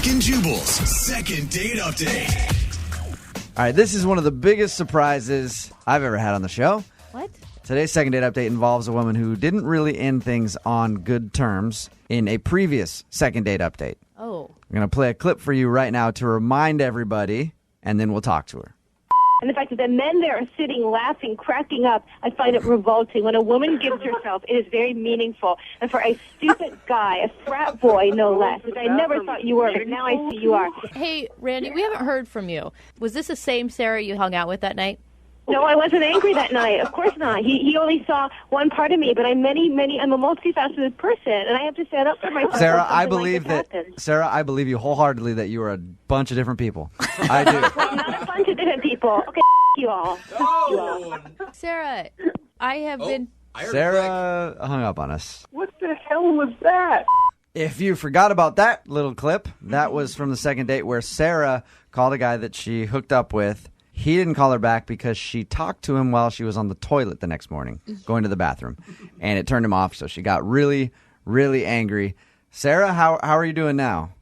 Brooke and Jubal's second date update. All right, this is one of the biggest surprises I've ever had on the show. What? Today's second date update involves a woman who didn't really end things on good terms in a previous second date update. Oh. I'm going to play a clip for you right now to remind everybody, and then we'll talk to her. And the fact that the men there are sitting, laughing, cracking up, I find it revolting. When a woman gives herself, it is very meaningful. And for a stupid guy, a frat boy, no less, which I never thought you were, but now I see you are. Hey, Randy, we haven't heard from you. Was this the same Sarah you hung out with that night? No, I wasn't angry that night. Of course not. He only saw one part of me, but I'm I'm a multifaceted person, and I have to stand up for myself. Sarah, I believe I believe you wholeheartedly that you are a bunch of different people. I do. Well, not a bunch of different people. Okay, you all. You all. Sarah, I have been... Sarah hung up on us. What the hell was that? If you forgot about that little clip, that was from the second date where Sarah called a guy that she hooked up with. He didn't call her back because she talked to him while she was on the toilet the next morning, going to the bathroom. And it turned him off, so she got really, really angry. Sarah, how are you doing now?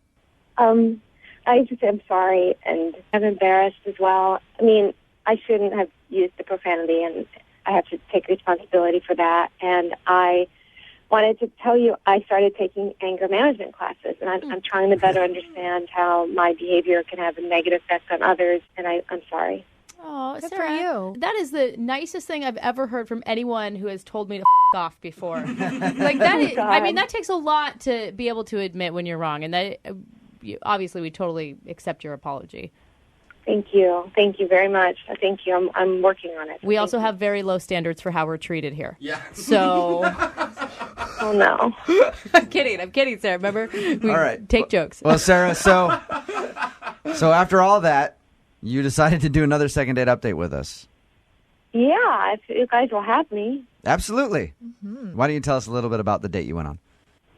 I just am sorry, and I'm embarrassed as well. I mean, I shouldn't have used the profanity, and I have to take responsibility for that. And I wanted to tell you I started taking anger management classes, and I'm trying to better understand how my behavior can have a negative effect on others, and I'm sorry. Oh, Good Sarah, for you. that is the nicest thing I've ever heard from anyone who has told me to off before. Like that is, I mean, that takes a lot to be able to admit when you're wrong, and that obviously we totally accept your apology. Thank you. Thank you very much. Thank you. I'm working on it. We also have very low standards for how we're treated here. Yeah. So... Oh, no. I'm kidding, Sarah. Remember? We All right. take jokes. Well, Sarah, so after all that, you decided to do another second date update with us. Yeah, if you guys will have me. Absolutely. Mm-hmm. Why don't you tell us a little bit about the date you went on?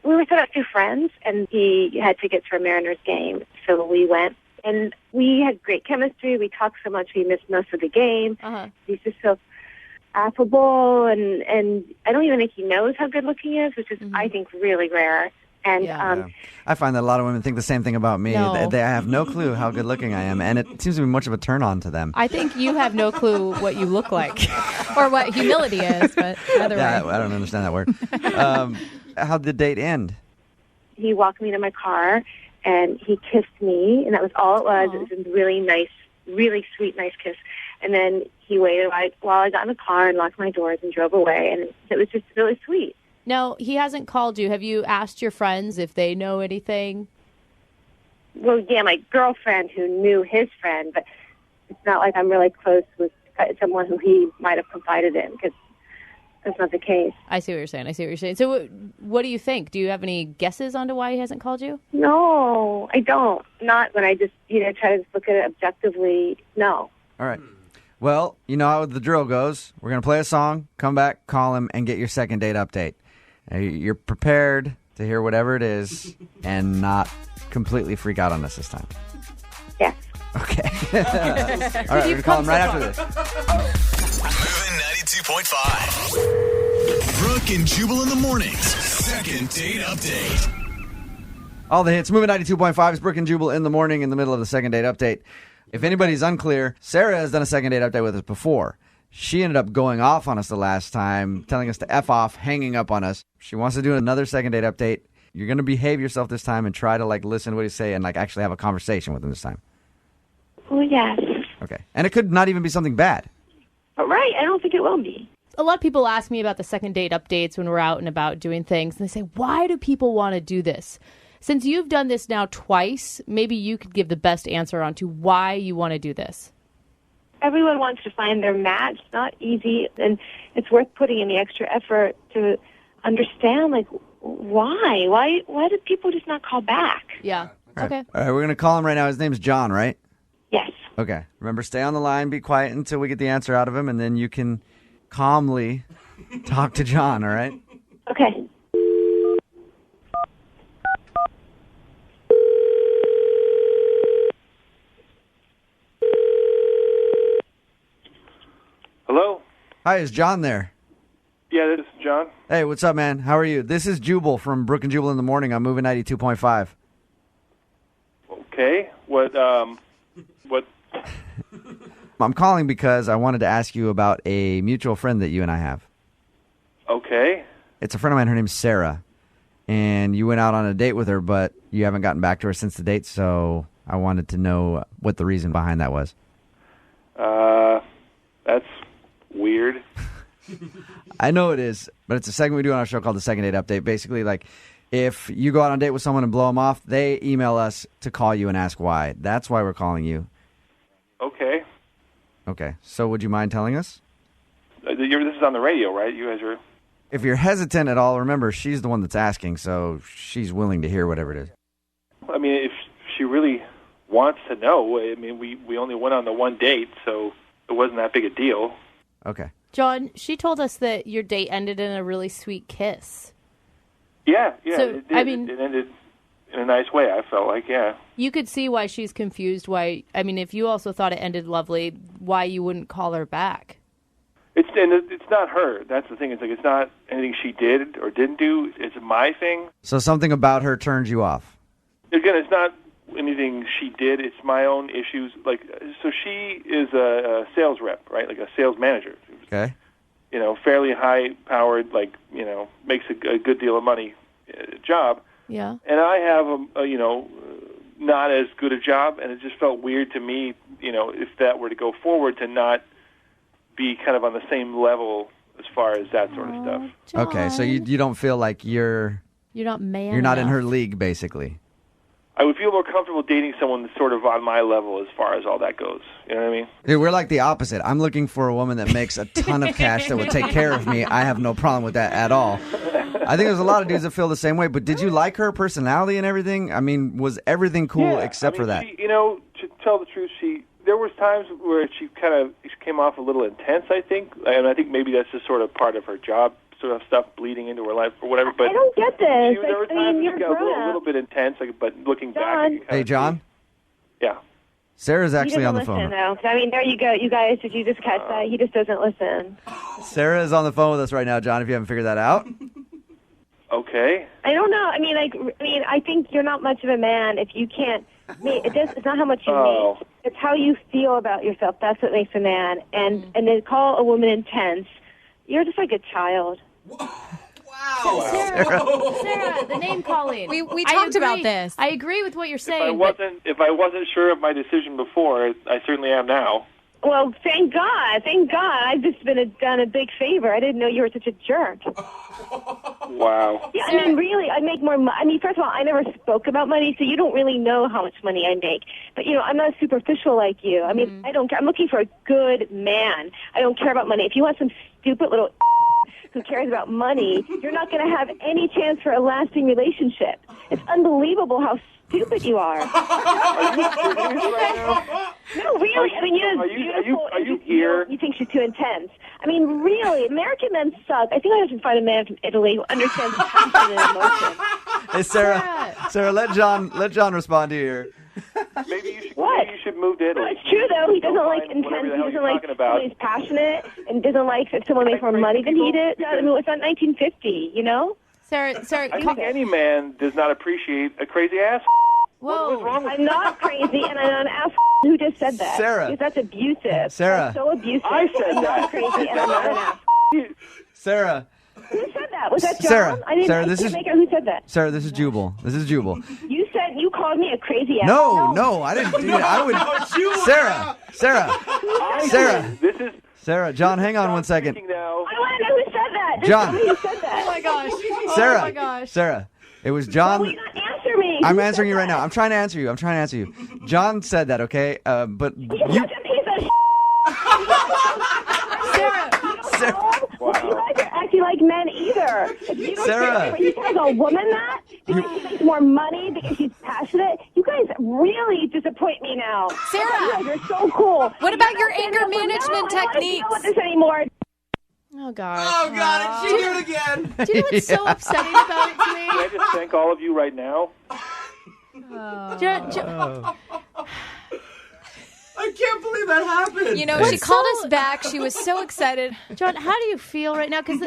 We were set up two friends, and he had tickets for a Mariners game, so we went. And we had great chemistry. We talked so much we missed most of the game. He's just so affable, and I don't even think he knows how good looking he is, which is, I think, really rare. And I find that a lot of women think the same thing about me. No. They have no clue how good looking I am, and it seems to be much of a turn on to them. I think you have no clue what you look like or what humility is, but either way. I don't understand that word. How'd the date end? he walked me to my car, and he kissed me, and that was all it was. Aww. It was a really nice, really sweet, nice kiss. And then he waited while I got in the car and locked my doors and drove away, and it was just really sweet. Now, he hasn't called you. Have you asked your friends if they know anything? Well, yeah, my girlfriend who knew his friend, but it's not like I'm really close with someone who he might have confided in, because that's not the case. I see what you're saying. So what do you think? Do you have any guesses onto why he hasn't called you? No, I don't. Not when I just, try to look at it objectively. No. All right. Well, you know how the drill goes. We're going to play a song, come back, call him, and get your second date update. You're prepared to hear whatever it is and not completely freak out on us this time. Yes. Okay. All right, we're going to call him right after this. Moving 92.5. Brooke and Jubal in the mornings. Second date update. All the hits. Moving 92.5 is Brooke and Jubal in the morning in the middle of the second date update. If anybody's unclear, Sarah has done a second date update with us before. She ended up going off on us the last time, telling us to F off, hanging up on us. She wants to do another second date update. You're going to behave yourself this time and try to listen to what he's saying and actually have a conversation with him this time. Oh, yes. Okay. And it could not even be something bad. But right, I don't think it will be. A lot of people ask me about the second date updates when we're out and about doing things, and they say, why do people want to do this? Since you've done this now twice, maybe you could give the best answer on to why you want to do this. Everyone wants to find their match. It's not easy, and it's worth putting in the extra effort to understand, why? Why do people just not call back? Yeah. All right. Okay. All right, we're going to call him right now. His name's John, right? Yes. Okay. Remember, stay on the line, be quiet until we get the answer out of him, and then you can calmly talk to John, all right? Okay. Hello? Hi, is John there? Yeah, this is John. Hey, what's up, man? How are you? This is Jubal from Brooke and Jubal in the Morning. I'm moving 92.5. Okay. What? I'm calling because I wanted to ask you about a mutual friend that you and I have. Okay. It's a friend of mine. Her name's Sarah. And you went out on a date with her, but you haven't gotten back to her since the date, so I wanted to know what the reason behind that was. That's weird. I know it is, but it's a segment we do on our show called the Second Date Update. Basically, like, if you go out on a date with someone and blow them off, they email us to call you and ask why. That's why we're calling you. Okay. Okay, so would you mind telling us? This is on the radio, right? You guys are... If you're hesitant at all, remember, she's the one that's asking, so she's willing to hear whatever it is. I mean, if she really wants to know, I mean, we only went on the one date, so it wasn't that big a deal. Okay. John, she told us that your date ended in a really sweet kiss. Yeah, So, it did. I mean, it ended in a nice way, I felt like, yeah. You could see why she's confused. Why? I mean, if you also thought it ended lovely, why you wouldn't call her back? It's not her. That's the thing. It's like it's not anything she did or didn't do. It's my thing. So something about her turns you off. Again, it's not anything she did. It's my own issues. Like, so she is a sales rep, right? Like a sales manager. Okay. You know, fairly high-powered, like, you know, makes a good deal of money job. Yeah. And I have not as good a job, and it just felt weird to me, you know, if that were to go forward, to not be kind of on the same level as far as that sort of stuff. John. Okay, so you don't feel like you're not man. you're not in enough. her league, basically. I would feel more comfortable dating someone that's sort of on my level as far as all that goes. You know what I mean? Dude, we're like the opposite. I'm looking for a woman that makes a ton of cash that would take care of me. I have no problem with that at all. I think there's a lot of dudes that feel the same way, but did you like her personality and everything? I mean, was everything cool except for that? She, you know, to tell the truth, there was times where she came off a little intense, I think, and I think maybe that's just sort of part of her job, sort of stuff bleeding into her life or whatever. But I don't get this. There were times you're she got a little bit intense, but looking back. Hey, John? Yeah. Sarah's actually he on the doesn't phone. listen, though. I mean, there you go. You guys, did you just catch that? He just doesn't listen. Sarah is on the phone with us right now, John, if you haven't figured that out. Okay. I don't know. I mean, I think you're not much of a man if you can't. It's not how much you make. It's how you feel about yourself. That's what makes a man. And to call a woman intense, you're just like a child. Wow. Sarah, the name calling. We talked about this. I agree with what you're saying. If I wasn't sure of my decision before, I certainly am now. Well, thank God. Thank God. I've just done a big favor. I didn't know you were such a jerk. Wow. Yeah, I mean, really, I make more money. I mean, first of all, I never spoke about money, so you don't really know how much money I make. But, you know, I'm not superficial like you. I mean, I don't care. I'm looking for a good man. I don't care about money. If you want some stupid little who cares about money, you're not going to have any chance for a lasting relationship. It's unbelievable how stupid you are. No, really. I mean, are you here? You think she's too intense. I mean, really, American men suck. I think I have to find a man from Italy who understands passion and emotion. Hey, Sarah, let John respond to you here. Maybe you should move to Italy. No, it's true, though. He doesn't like intense. He doesn't like someone who's passionate and doesn't like if someone makes more money than he did. I mean, it's not 1950, you know? Sarah, I think any man does not appreciate a crazy ass. Whoa. What's wrong with I'm not crazy, and I'm an ass. Who just said that? Sarah. Because that's abusive. Sarah. That's so abusive. I said I'm that. not crazy, and I'm not an ass. Sarah. Who said that? Was that John? Sarah, I didn't. Sarah, I this can't is- make out who said that. Sarah, this is Jubal. You said you called me a crazy ass. No, I didn't do that. I would. Sarah. This is Sarah, John, hang on one second. speaking now. I want to know who said that. Just John. tell me who said that. Oh my gosh. Sarah. Oh my gosh. Sarah, it was John. Will you not answer me? I'm Who answering said you right that? now. I'm trying to answer you. John said that, okay? But He's you. such a piece of Sarah. You guys are acting like men either. If you don't Sarah. when you tell a woman that because she makes more money because she's passionate, you guys really disappoint me now. Sarah. You guys are so cool. What about your You anger guys are- management No, I don't wanna techniques? deal with this anymore. Oh gosh. Oh, God, did she do it again? Do you know what's so upsetting about it to Can I me? just thank all of you right now? I can't believe that happened. You know, she called us back. She was so excited. John, how do you feel right now? Because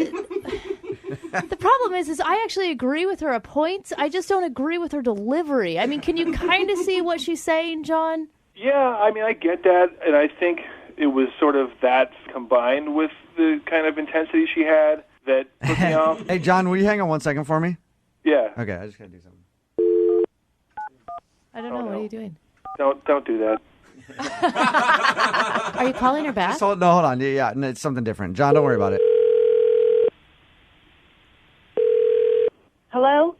The problem is I actually agree with her at points. I just don't agree with her delivery. I mean, can you kind of see what she's saying, John? Yeah, I mean, I get that, and I think it was sort of that combined with the kind of intensity she had that put me off. Hey, John, will you hang on 1 second for me? Yeah. Okay, I just got to do something. I don't know. Oh, What no. are you doing? Don't do that. Are you calling her back? Hold on. Yeah, no, it's something different. John, don't worry about it. Hello?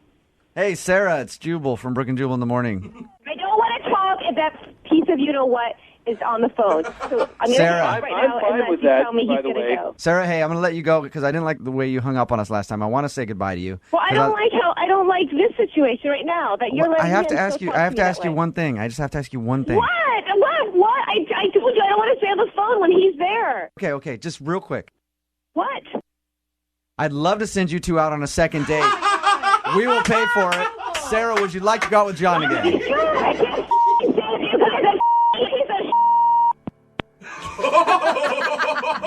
Hey, Sarah, it's Jubal from Brooke and Jubal in the morning. I don't want to talk if that piece of you-know-what is on the phone. So I'm going to Sarah. talk right I'm now fine unless with you that, tell me by he's the going way. to go. Sarah, hey, I'm going to let you go because I didn't like the way you hung up on us last time. I want to say goodbye to you. Well, I don't like this situation right now that you're letting I have him to ask still you. talk I have to me ask that you way. one thing. I just have to ask you one thing. What? I told you I don't want to stay on the phone when he's there. Okay, just real quick. What? I'd love to send you two out on a second date. We will pay for it. Sarah, would you like to go out with John again? Sure, I can't stand you guys are piece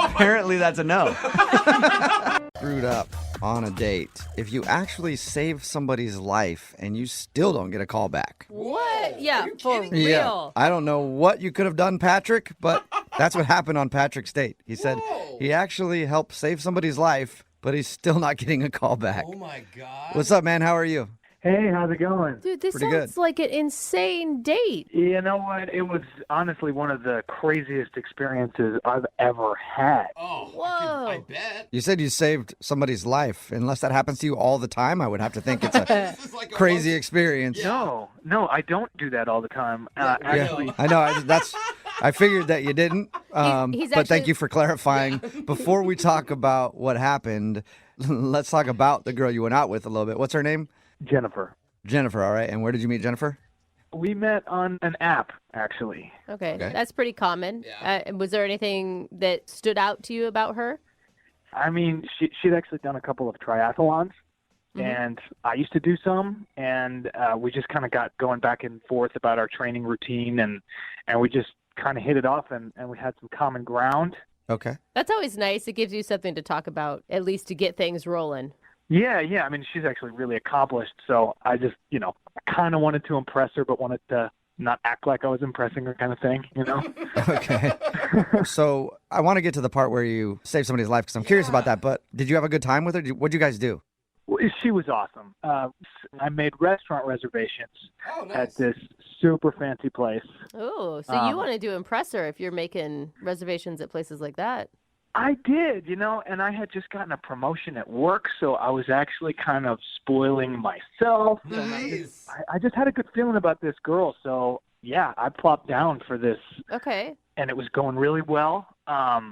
of Apparently, that's a no. Screwed up on a date. If you actually save somebody's life and you still don't get a call back. What? Yeah, for real. Yeah. I don't know what you could have done, Patrick, but that's what happened on Patrick's date. He said he actually helped save somebody's life, but he's still not getting a call back. Oh my God. What's up, man? How are you? Hey, how's it going? Dude, this Pretty sounds good. like an insane date. You know what? It was honestly one of the craziest experiences I've ever had. Oh, Whoa. I bet. You said you saved somebody's life. Unless that happens to you all the time, I would have to think it's a This is like a crazy once- experience. No, I don't do that all the time. Yeah, Actually, I know. I figured that you didn't. He's but thank actually- you for clarifying. Before we talk about what happened, let's talk about the girl you went out with a little bit. What's her name? Jennifer. Jennifer. All right. And where did you meet Jennifer? We met on an app, actually. Okay, Okay. that's pretty common. Yeah. Was there anything that stood out to you about her? I mean, she'd actually done a couple of triathlons, and I used to do some, and we just kind of got going back and forth about our training routine, and we just kind of hit it off, and we had some common ground. Okay. That's always nice. It gives you something to talk about, at least to get things rolling. Yeah. I mean, she's actually really accomplished, so I just, I kind of wanted to impress her, but wanted to not act like I was impressing her kind of thing, Okay. So I want to get to the part where you saved somebody's life because I'm curious about that. But did you have a good time with her? What'd you guys do? Well, she was awesome. I made restaurant reservations Oh, nice. at this super fancy place. Oh, so you wanted to impress her if you're making reservations at places like that. I did, and I had just gotten a promotion at work, so I was actually kind of spoiling myself. Nice. I just had a good feeling about this girl, so yeah, I plopped down for this, Okay. and it was going really well. I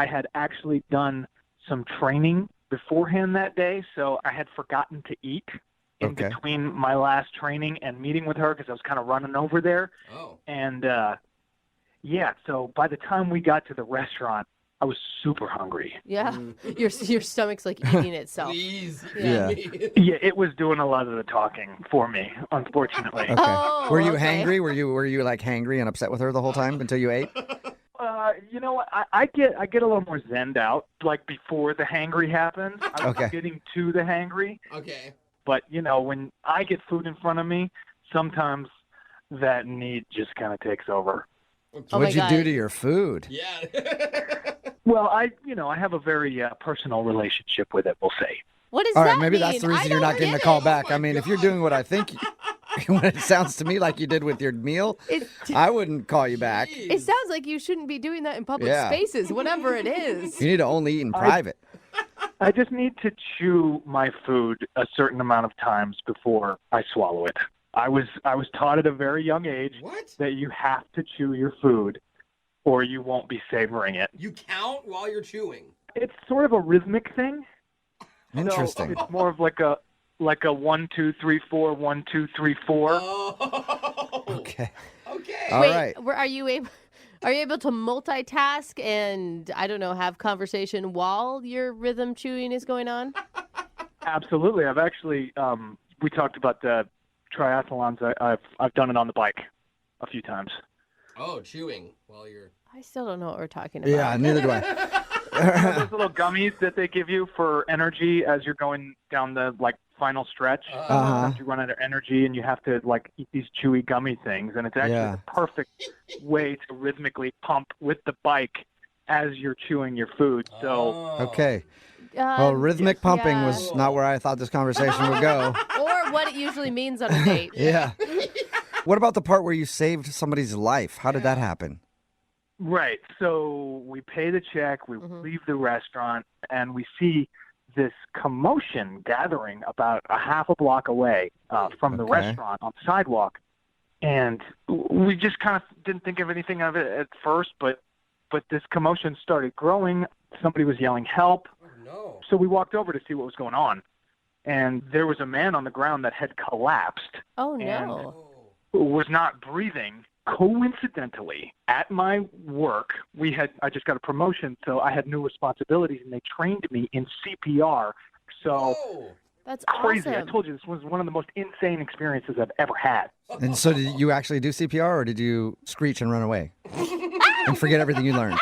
had actually done some training beforehand that day, so I had forgotten to eat in Okay. between my last training and meeting with her because I was kind of running over there. Oh. And yeah, so by the time we got to the restaurant, I was super hungry. Yeah. Your stomach's like eating itself. Please. Yeah. Yeah, it was doing a lot of the talking for me, unfortunately. Okay. Oh, were you okay. hangry? Were you like hangry and upset with her the whole time until you ate? You know what? I get a little more zened out, like before the hangry happens. I was Okay. getting to the hangry, Okay. but when I get food in front of me, sometimes that need just kind of takes over. Oh my What'd you do God. to your food? Yeah. Well, I have a very personal relationship with it, we'll say. What does All that right, maybe mean? that's the reason I you're don't not getting a get call it. back. Oh my I mean, if you're God. doing what I think, what it sounds to me like you did with your meal, I wouldn't call you back. It sounds like you shouldn't be doing that in public Yeah. spaces, whatever it is. You need to only eat in private. I just need to chew my food a certain amount of times before I swallow it. I was taught at a very young age What? that you have to chew your food or you won't be savoring it. You count while you're chewing. It's sort of a rhythmic thing. Interesting. So it's more of like a 1, 2, 3, 4, 1, 2, 3, 4. Oh. Okay. Okay. All Wait, right. Are you able to multitask and I don't know, have conversation while your rhythm chewing is going on? Absolutely. I've actually we talked about the triathlons. I've done it on the bike a few times. Oh, chewing while you're. I still don't know what we're talking about. Yeah, neither do I. those little gummies that they give you for energy as you're going down the final stretch. You run out of energy and you have to eat these chewy gummy things, and it's actually the perfect way to rhythmically pump with the bike as you're chewing your food. So okay. Well, rhythmic pumping was not where I thought this conversation would go. Or what it usually means on a date. Yeah. What about the part where you saved somebody's life? How did that happen? Right. So we pay the check, we leave the restaurant, and we see this commotion gathering about a half a block away from the restaurant on the sidewalk. And we just kind of didn't think of anything of it at first, but this commotion started growing. Somebody was yelling, "Help." Oh, no. So we walked over to see what was going on. And there was a man on the ground that had collapsed. Oh, no. And was not breathing. Coincidentally, at my work, I just got a promotion, so I had new responsibilities, and they trained me in CPR. So that's crazy. awesome. I told you this was one of the most insane experiences I've ever had. And so did you actually do CPR, or did you screech and run away and forget everything you learned?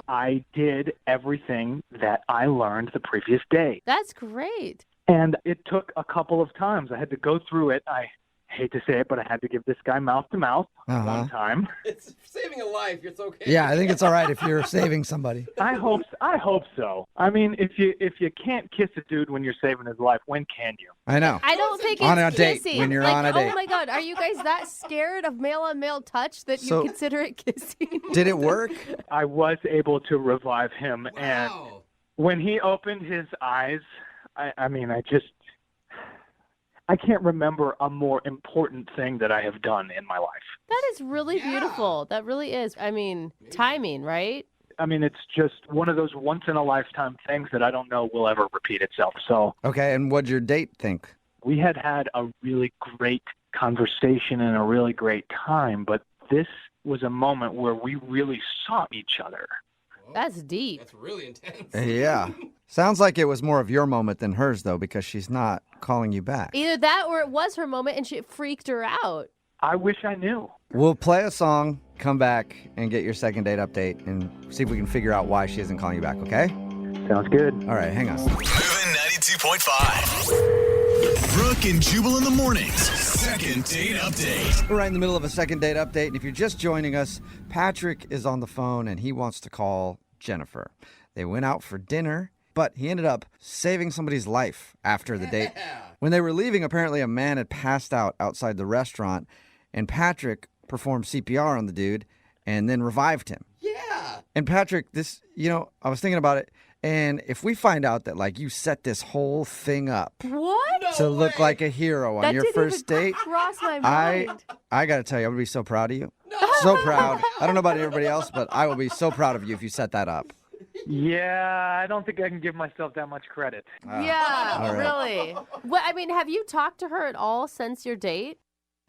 I did everything that I learned the previous day. That's great. And it took a couple of times. I had to go through it. I hate to say it, but I had to give this guy mouth-to-mouth one time. It's saving a life. It's okay. Yeah, I think it's all right if you're saving somebody. I hope so. I mean, if you can't kiss a dude when you're saving his life, when can you? I know. I don't think on it's a date, kissing. when you're on a date. Oh my God, are you guys that scared of male-on-male touch that you consider it kissing? Did it work? I was able to revive him, and Wow. when he opened his eyes, I can't remember a more important thing that I have done in my life. That is really beautiful. That really is. I mean, timing, right? I mean, it's just one of those once-in-a-lifetime things that I don't know will ever repeat itself. So Okay, and what'd your date think? we had a really great conversation and a really great time, but this was a moment where we really saw each other. That's deep. That's really intense. Yeah. Sounds like it was more of your moment than hers, though, because she's not calling you back. Either that or it was her moment and it freaked her out. I wish I knew. We'll play a song, come back, and get your second date update and see if we can figure out why she isn't calling you back, okay? Sounds good. All right, hang on. Moving 92.5. Brooke and Jubal in the mornings. Second date update. We're right in the middle of a second date update, and if you're just joining us, Patrick is on the phone, and he wants to call Jennifer. They went out for dinner, but he ended up saving somebody's life after the date. When they were leaving, apparently a man had passed out outside the restaurant, and Patrick performed CPR on the dude and then revived him. Yeah. And Patrick, I was thinking about it, and if we find out that, you set this whole thing up What? to look like a hero on That your didn't first even date, cross my I mind. got to tell you, I would be so proud of you. So proud. I don't know about everybody else, but I will be so proud of you if you set that up. Yeah, I don't think I can give myself that much credit. Yeah, all right. really. Well, I mean, have you talked to her at all since your date?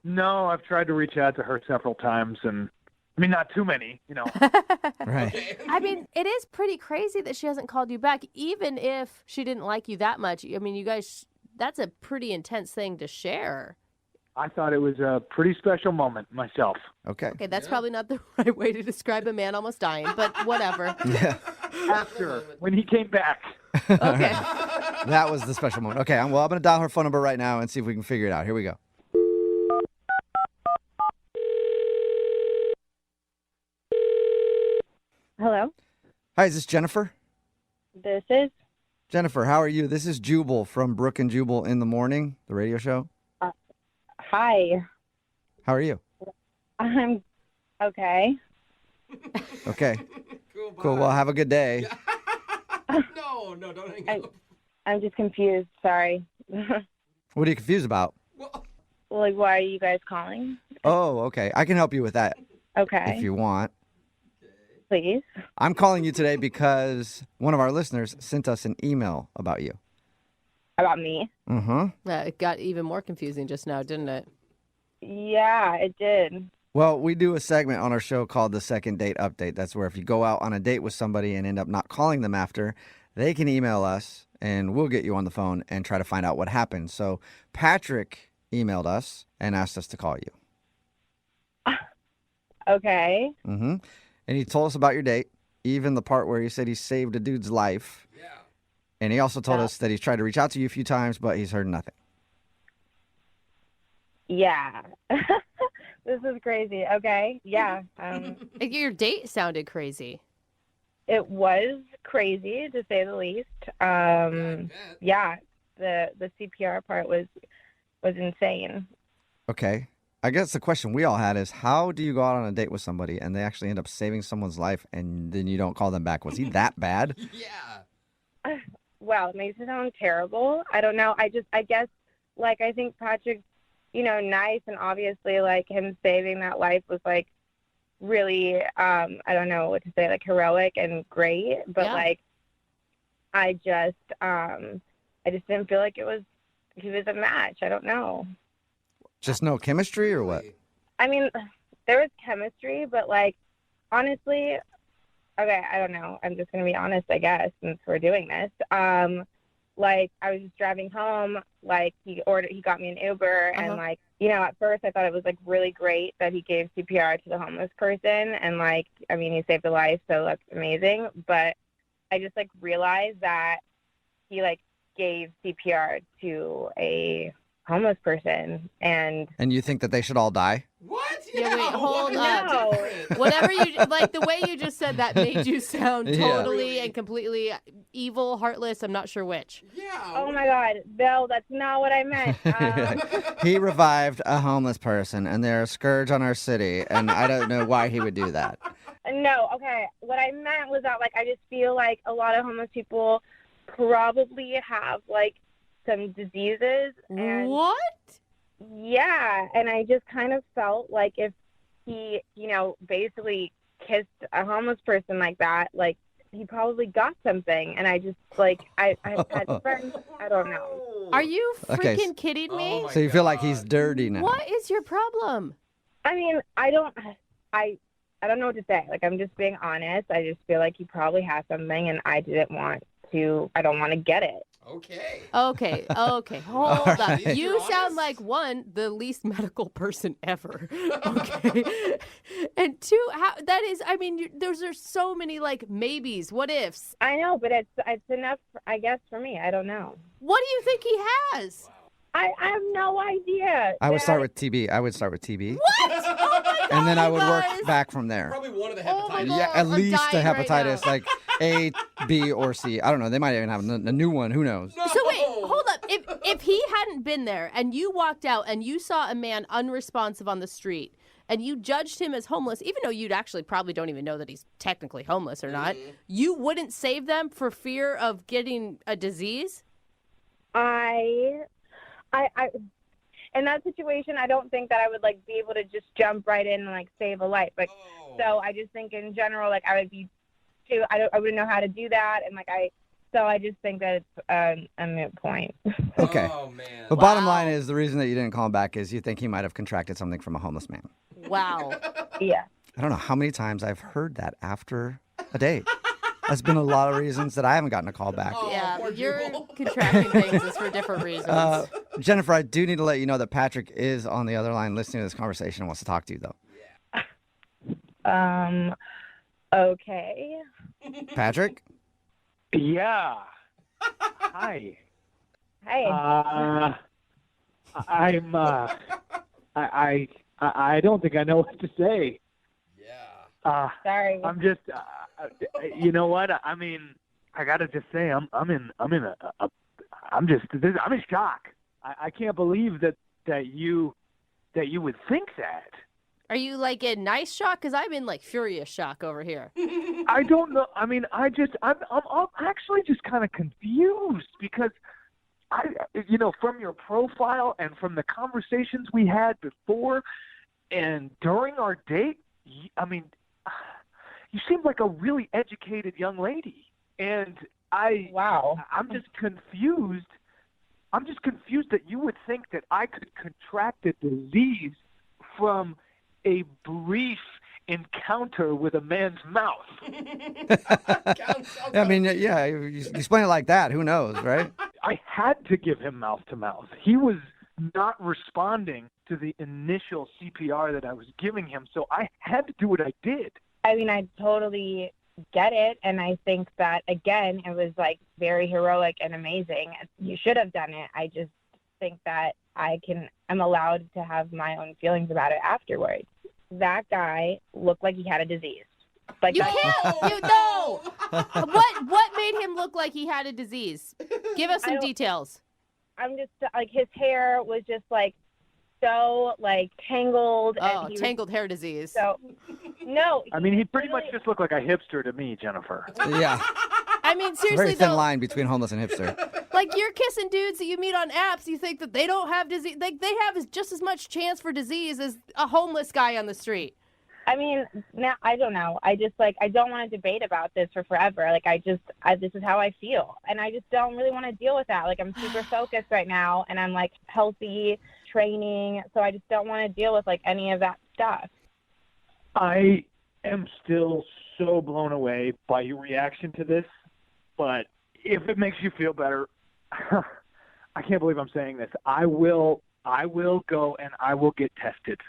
No, I've tried to reach out to her several times, and not too many, Right. I mean, it is pretty crazy that she hasn't called you back, even if she didn't like you that much. I mean, you guys, that's a pretty intense thing to share. I thought it was a pretty special moment myself. Okay. Okay, that's probably not the right way to describe a man almost dying, but whatever. Yeah. After, when he came back. Okay. That was the special moment. Okay, I'm going to dial her phone number right now and see if we can figure it out. Here we go. Hello, Hi, is this Jennifer? this is. Jennifer, how are you? This is Jubal from Brooke and Jubal in the Morning, the radio show. Hi, How are you? I'm okay. Okay. Cool. Cool. Well, have a good day. No, don't hang up. I'm just confused. Sorry. What are you confused about? Well, Why are you guys calling? Oh, okay. I can help you with that Okay, if you want. please. I'm calling you today because one of our listeners sent us an email about you. About me? Mm-hmm. It got even more confusing just now, didn't it? Yeah, it did. Well, we do a segment on our show called the Second Date Update. That's where if you go out on a date with somebody and end up not calling them after, they can email us and we'll get you on the phone and try to find out what happened. So Patrick emailed us and asked us to call you. Okay. Mm-hmm. And he told us about your date. even the part where he said he saved a dude's life. Yeah. And he also told us that he's tried to reach out to you a few times, but he's heard nothing. Yeah. This is crazy. Okay. Yeah. Your date sounded crazy. It was crazy, to say the least. Yeah. The CPR part was insane. Okay. I guess the question we all had is, how do you go out on a date with somebody and they actually end up saving someone's life and then you don't call them back? Was he that bad? Yeah. Wow, it makes it sound terrible. I don't know. I guess, like, I think Patrick's, nice, and obviously, like, him saving that life was, like, really, I don't know what to say, like, heroic and great. But, like, I just didn't feel like he was a match. I don't know. Just no chemistry or what? I mean, there was chemistry, but, like, honestly, okay, I don't know. I'm just going to be honest, I guess, since we're doing this. Like, I was just driving home, like, he got me an Uber, and, like, at first I thought it was, like, really great that he gave CPR to the homeless person, and, like, I mean, he saved a life, so that's amazing, but I just, like, realized that he, like, gave CPR to a homeless person, and you think that they should all die? What? Yeah, wait, hold up. no. Whatever you like, the way you just said that made you sound totally and completely evil, heartless. I'm not sure which. Yeah. Oh my God, Bill, that's not what I meant. He revived a homeless person, and they're a scourge on our city, and I don't know why he would do that. No, okay. What I meant was that, like, I just feel like a lot of homeless people probably have, like, some diseases. And What? yeah, and I just kind of felt like if he, basically kissed a homeless person like that, like, he probably got something. And I just, like, I had friends, I don't know. Are you Okay. freaking kidding me? Oh my So you feel like he's dirty now? What is your problem? I mean, I don't know what to say. Like, I'm just being honest. I just feel like he probably has something, and I don't want to get it. Okay. Okay. Hold up. Right. You You're sound honest? like, one, the least medical person ever. Okay. And two, that is, I mean, those are so many, like, maybes, what ifs. I know, but it's enough, I guess, for me. I don't know. What do you think he has? I have no idea. I would start with TB. What? Oh my God, And then I would guys. work back from there. Probably one of the Oh my hepatitis. God. Yeah, at I'm least a dying right hepatitis, now. like A, B, or C. I don't know. They might even have a new one. Who knows? No. So wait, hold up. If he hadn't been there and you walked out and you saw a man unresponsive on the street and you judged him as homeless, even though you'd actually probably don't even know that he's technically homeless or not, you wouldn't save them for fear of getting a disease? I in that situation, I don't think that I would, like, be able to just jump right in and, like, save a life. Like, so I just think in general, like, I would be too. I wouldn't know how to do that, and, like, so I just think that it's a moot point. Okay. Oh, man. But bottom line is, the reason that you didn't call him back is you think he might have contracted something from a homeless man. Wow. Yeah. I don't know how many times I've heard that after a date. That's been a lot of reasons that I haven't gotten a call back. Yeah, poor you're Jubal. contracting things is for different reasons. Jennifer, I do need to let you know that Patrick is on the other line listening to this conversation and wants to talk to you, though. Okay. Patrick? Yeah. Hi. Hey. I'm. I don't think I know what to say. Yeah. Sorry. I'm just. You know what? I mean, I gotta just say, I'm in shock. I can't believe that you would think that. Are you, like, in nice shock? Because I'm in, like, furious shock over here. I don't know. I mean, I'm actually just kind of confused because from your profile and from the conversations we had before and during our date, I mean, you seem like a really educated young lady, and Wow. I'm just confused. I'm just confused that you would think that I could contract a disease from a brief encounter with a man's mouth. I mean, yeah, you explain it like that. Who knows, right? I had to give him mouth to mouth. He was not responding to the initial CPR that I was giving him, so I had to do what I did. I mean, I totally get it. And I think that, again, it was like very heroic and amazing. You should have done it. I just think that I'm allowed to have my own feelings about it afterwards. That guy looked like he had a disease. Like You can't. No. What made him look like he had a disease? Give us some details. I'm just like, his hair was just like so like tangled. Oh, and tangled hair disease. So no. I mean, he pretty much just looked like a hipster to me, Jennifer. Yeah. I mean, seriously, Very thin though, line between homeless and hipster. like you're kissing dudes that you meet on apps. You think that they don't have disease? Like they have just as much chance for disease as a homeless guy on the street. I mean, now I don't know. I just like, I don't want to debate about this for forever. Like this is how I feel. And I just don't really want to deal with that. Like I'm super focused right now and I'm like healthy, training. So I just don't want to deal with like any of that stuff. I am still so blown away by your reaction to this. But if it makes you feel better, I can't believe I'm saying this. I will go and I will get tested.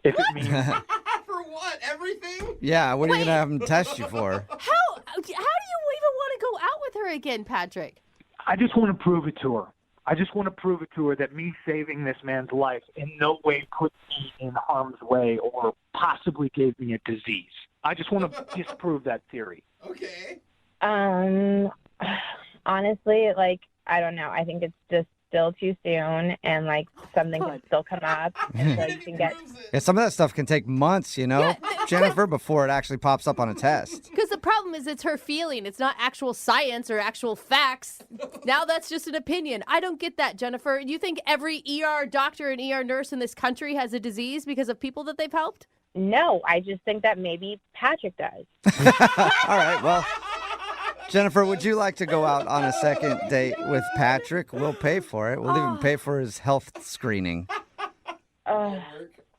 If it means For what? Everything? Yeah, what are you going to have them test you for? How do you even want to go out with her again, Patrick? I just want to prove it to her. I just want to prove it to her that me saving this man's life in no way put me in harm's way or possibly gave me a disease. I just want to disprove that theory. Okay. Honestly, like, I don't know. I think it's just still too soon and like something can still come up and so you can get Yeah, some of that stuff can take months, you know, Jennifer, before it actually pops up on a test. Because the problem is it's her feeling. It's not actual science or actual facts. Now that's just an opinion. I don't get that, Jennifer. You think every ER doctor and ER nurse in this country has a disease because of people that they've helped? No, I just think that maybe Patrick does. All right, well, Jennifer, would you like to go out on a second date with Patrick? We'll pay for it. We'll even pay for his health screening. I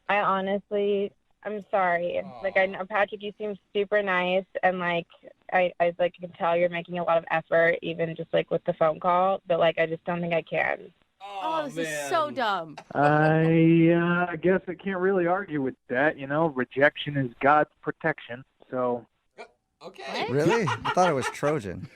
honestly, I'm sorry. Like, I know, Patrick, you seem super nice, and like, I like can tell you're making a lot of effort, even just like with the phone call. But like, I just don't think I can. Oh, this is so dumb. I guess I can't really argue with that. You know, rejection is God's protection. So. Okay. Really? I thought it was Trojan.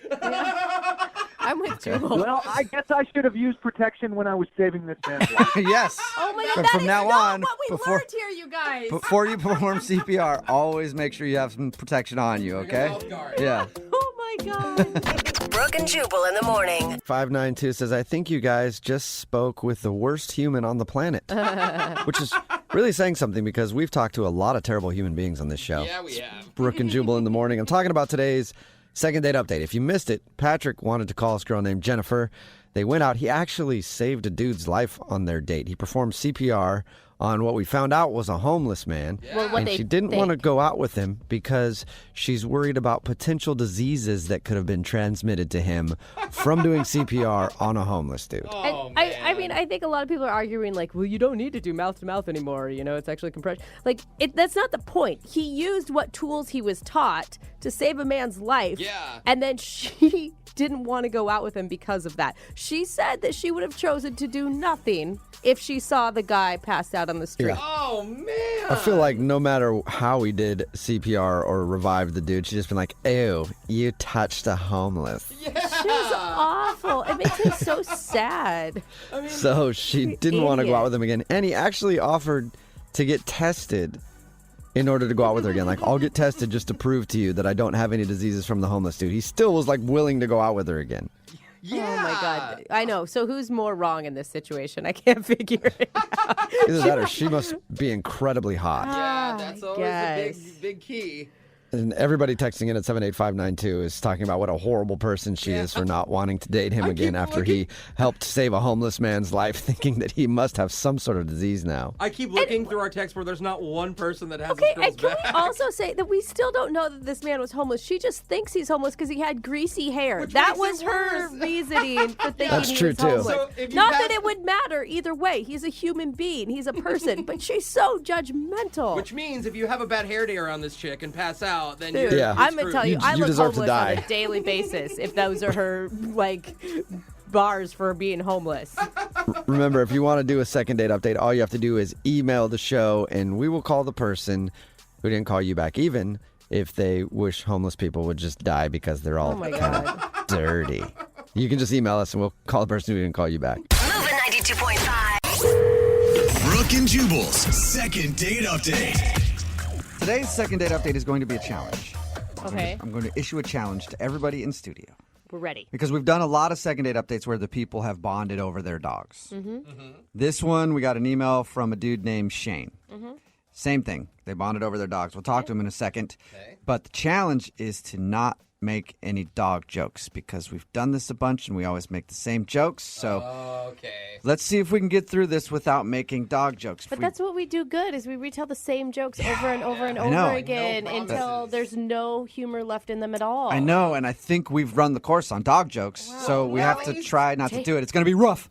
I'm with Jubal. Well, I guess I should have used protection when I was saving this man's life. Yes. Oh my God, From that is now not on, what we before- learned here, you guys. Before you perform CPR, always make sure you have some protection on you, okay? Mouth guard. Yeah. Oh my God. Brooke and Jubal in the morning. 592 says, I think you guys just spoke with the worst human on the planet. Which is really saying something because we've talked to a lot of terrible human beings on this show. Yeah, we have. Brooke and Jubal in the morning. I'm talking about today's second date update. If you missed it, Patrick wanted to call this girl named Jennifer. They went out. He actually saved a dude's life on their date. He performed CPR on what we found out was a homeless man. Well, what and they she didn't think. want to go out with him because she's worried about potential diseases that could have been transmitted to him from doing CPR on a homeless dude. Oh, I mean, I think a lot of people are arguing like, well, you don't need to do mouth to mouth anymore. You know, it's actually compression. Like, that's not the point. He used what tools he was taught to save a man's life. Yeah. And then she didn't want to go out with him because of that. She said that she would have chosen to do nothing if she saw the guy passed out on the street. Yeah. Oh, man. I feel like no matter how we did CPR or revived the dude, she'd just been like, ew, you touched a homeless. She was awful. It makes me so sad. So she didn't want to go out with him again. And he actually offered to get tested in order to go out with her again. Like, I'll get tested just to prove to you that I don't have any diseases from the homeless dude. He still was like willing to go out with her again. Yeah. Oh my God. I know. So who's more wrong in this situation? I can't figure it out. Either that or she must be incredibly hot. Yeah, that's always guess. a big key. And everybody texting in at 78592 is talking about what a horrible person she is for not wanting to date him again after he helped save a homeless man's life, thinking that he must have some sort of disease now. I keep looking through our text where there's not one person that has Okay, this girl's and can back. we also say that we still don't know that this man was homeless? She just thinks he's homeless because he had greasy hair. Which That makes was it her worse. reasoning for thinking That's he true, was too. homeless. So if you Not pass- that it would matter either way. He's a human being. He's a person. But she's so judgmental. Which means if you have a bad hair day around this chick and pass out, then Dude, you're Yeah. I'm going to tell you, I You look deserve to homeless die. on a daily basis if those are her, like, bars for being homeless. Remember, if you want to do a second date update, all you have to do is email the show, and we will call the person who didn't call you back, even if they wish homeless people would just die because they're all my kind of dirty. You can just email us and we'll call the person who didn't call you back. Moving 92.5. Brooke and Jubal's second date update. Today's second date update is going to be a challenge. Okay. I'm going to issue a challenge to everybody in studio. We're ready. Because we've done a lot of second date updates where the people have bonded over their dogs. This one, we got an email from a dude named Shane. Same thing. They bonded over their dogs. We'll talk to him in a second. But the challenge is to not make any dog jokes because we've done this a bunch and we always make the same jokes. So let's see if we can get through this without making dog jokes. But that's what we do good is we retell the same jokes over and over and over again until there's no humor left in them at all. I know, and I think we've run the course on dog jokes, so we have to try not to do it. It's going to be rough.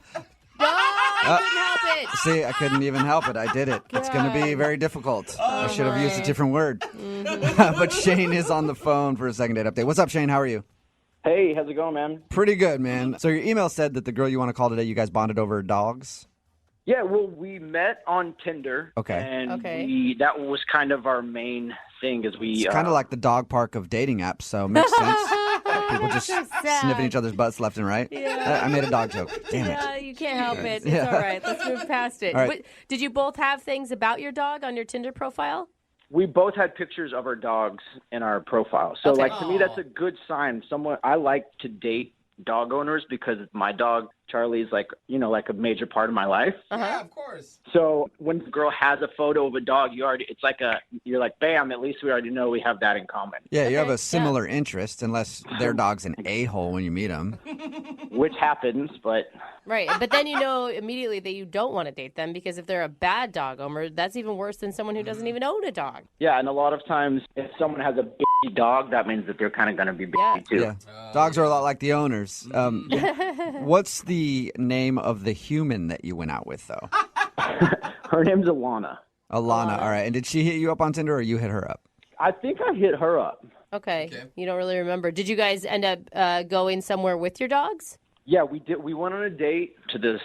No, I couldn't help it. See, I couldn't even help it. I did it. It's going to be very difficult. I should have used a different word. But Shane is on the phone for a second date update. What's up, Shane? How are you? Hey, how's it going, man? Pretty good, man. So your email said that the girl you want to call today, you guys bonded over dogs? Yeah, well, we met on Tinder. Okay. And that was kind of our main thing is we... It's kind of like the dog park of dating apps, so it makes sense. People just sniffing each other's butts left and right. Yeah. I made a dog joke. Damn it. Yeah, you can't help it. It's all right. Let's move past it. All right. Did you both have things about your dog on your Tinder profile? We both had pictures of our dogs in our profile. So, to me, that's a good sign. I like to date dog owners because my dog, Charlie, is like a major part of my life. Yeah, of course. So when the girl has a photo of a dog, you're like, bam, at least we already know we have that in common. Yeah, you have a similar interest, unless their dog's an a-hole when you meet them. Which happens, but... Right, but then you know immediately that you don't want to date them because if they're a bad dog owner, that's even worse than someone who doesn't even own a dog. Yeah, and a lot of times if someone has a big dog, that means that they're kind of going to be big too. Yeah. Dogs are a lot like the owners. What's the name of the human that you went out with, though? Her name's Alana. Alana, all right. And did she hit you up on Tinder or you hit her up? I think I hit her up. Okay. You don't really remember. Did you guys end up going somewhere with your dogs? Yeah, we did. We went on a date to this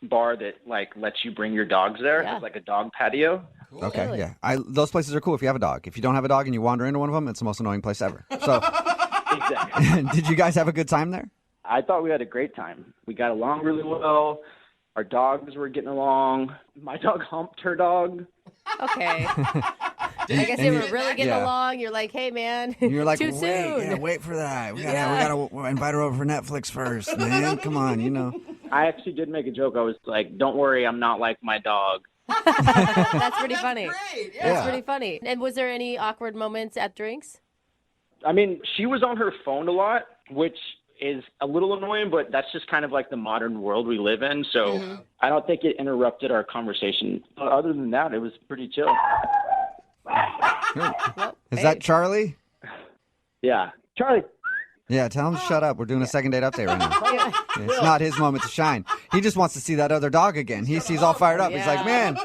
bar that lets you bring your dogs there. Yeah. It's like a dog patio. Cool. Okay, yeah. Those places are cool if you have a dog. If you don't have a dog and you wander into one of them, it's the most annoying place ever. So, Exactly. Did you guys have a good time there? I thought we had a great time. We got along really well. Our dogs were getting along. My dog humped her dog. Okay. I guess they were really getting along. You're like, hey, man, you're like, too soon. Wait for that. We gotta invite her over for Netflix first, man. Come on, I actually did make a joke. I was like, don't worry, I'm not like my dog. That's pretty funny. Great. That's pretty funny. And was there any awkward moments at drinks? I mean, she was on her phone a lot, which is a little annoying, but that's just kind of like the modern world we live in. So I don't think it interrupted our conversation. But other than that, it was pretty chill. Is that Charlie? Yeah. Charlie. Yeah, tell him to shut up. We're doing a second date update right now. It's not his moment to shine. He just wants to see that other dog again. He's all fired up. He's like, man,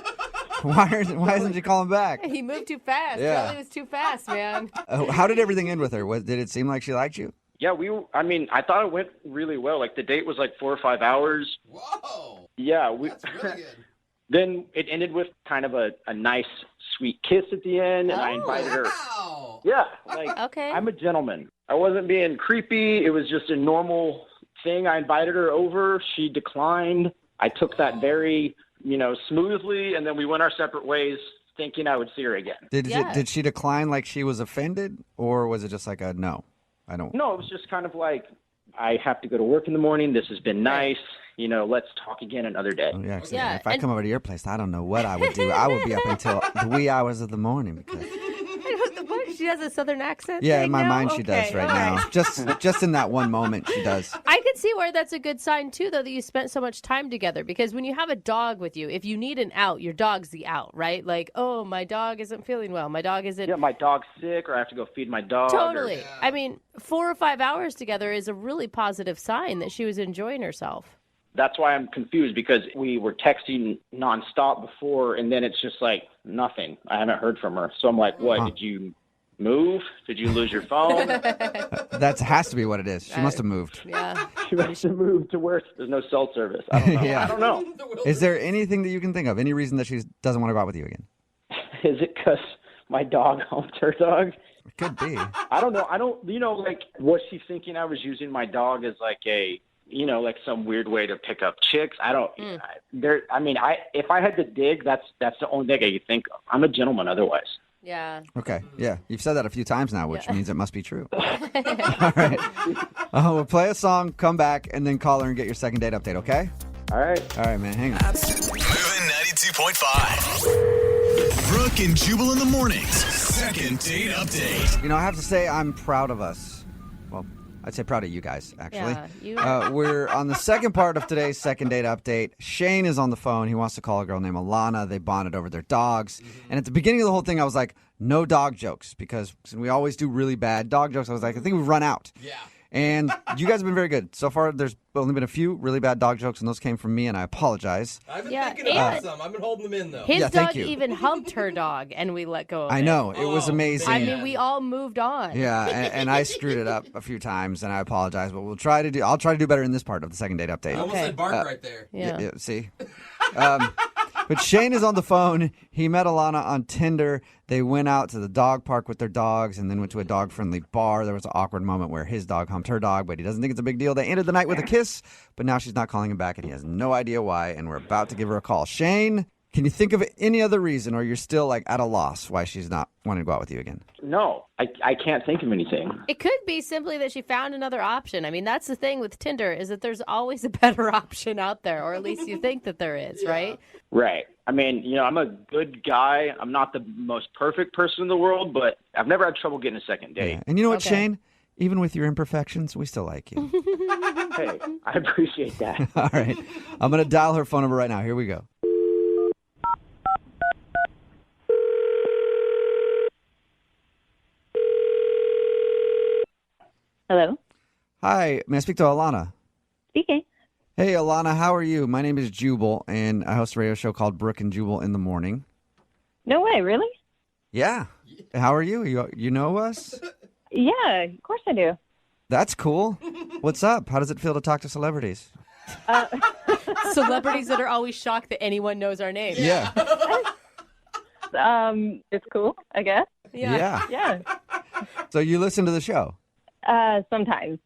why isn't she calling back? He moved too fast. Yeah. Charlie was too fast, man. How did everything end with her? Did it seem like she liked you? Yeah, I thought it went really well. Like the date was like 4 or 5 hours. Whoa. Yeah. That's really good. Then it ended with kind of a nice, sweet kiss at the end, and I invited her. Wow. Yeah, Okay. I'm a gentleman. I wasn't being creepy. It was just a normal thing. I invited her over. She declined. I took that very, smoothly, and then we went our separate ways, thinking I would see her again. Did she decline like she was offended, or was it just like a no? I don't. No, it was just kind of like, I have to go to work in the morning. This has been nice. Let's talk again another day. Oh, yeah, if I come over to your place, I don't know what I would do. I would be up until the wee hours of the morning because. She has a southern accent. Yeah, thing in my now? mind she does right now. Just in that one moment she does. I could see where that's a good sign too, though, that you spent so much time together. Because when you have a dog with you, if you need an out, your dog's the out, right? Like, oh, my dog isn't feeling well. My dog isn't. Yeah, my dog's sick, or I have to go feed my dog. Totally. I mean, 4 or 5 hours together is a really positive sign that she was enjoying herself. That's why I'm confused, because we were texting nonstop before, and then it's just like nothing. I haven't heard from her. So I'm like, what, Did you move? Did you lose your phone? That has to be what it is. She must have moved. Yeah. She must have moved to where there's no cell service. I don't know. Yeah. I don't know. Is there anything that you can think of? Any reason that she doesn't want to go out with you again? Is it because my dog humped her dog. It could be. I don't know. Like, was she thinking I was using my dog as like a, like some weird way to pick up chicks? I don't. If I had to dig, that's the only thing I could think of. I'm a gentleman otherwise. Yeah. Okay. Yeah. You've said that a few times now, which means it must be true. All right. We'll play a song, come back, and then call her and get your second date update, okay? All right. All right, man. Hang on. Moving 92.5. Brooke and Jubal in the mornings. Second date update. I have to say I'm proud of us. Well, I'd say proud of you guys, actually. Yeah, we're on the second part of today's second date update. Shane is on the phone. He wants to call a girl named Alana. They bonded over their dogs. And at the beginning of the whole thing, I was like, no dog jokes, because we always do really bad dog jokes. I was like, I think we've run out. Yeah. And you guys have been very good. So far, there's only been a few really bad dog jokes, and those came from me, and I apologize. I've been thinking about some. I've been holding them in, though. His dog even humped her dog, and we let go of it. I know. It was amazing. I mean, we all moved on. Yeah, and I screwed it up a few times, and I apologize. But I'll try to do better in this part of the second date update. I almost said bark right there. Yeah. See? But Shane is on the phone. He met Alana on Tinder. They went out to the dog park with their dogs and then went to a dog-friendly bar. There was an awkward moment where his dog humped her dog, but he doesn't think it's a big deal. They ended the night with a kiss, but now she's not calling him back, and he has no idea why, and we're about to give her a call. Shane, can you think of any other reason, or you're still at a loss why she's not wanting to go out with you again? No, I can't think of anything. It could be simply that she found another option. I mean, that's the thing with Tinder, is that there's always a better option out there, or at least you think that there is, right? Right. I mean, I'm a good guy. I'm not the most perfect person in the world, but I've never had trouble getting a second date. Yeah. And you know what, Shane? Even with your imperfections, we still like you. Hey, I appreciate that. All right. I'm going to dial her phone number right now. Here we go. Hello? Hi. May I speak to Alana? Speaking. Hey, Alana. How are you? My name is Jubal, and I host a radio show called Brooke and Jubal in the morning. No way, really? Yeah. How are you? You know us? Yeah, of course I do. That's cool. What's up? How does it feel to talk to celebrities? Celebrities that are always shocked that anyone knows our name. Yeah. It's cool, I guess. Yeah. Yeah. So you listen to the show? Sometimes.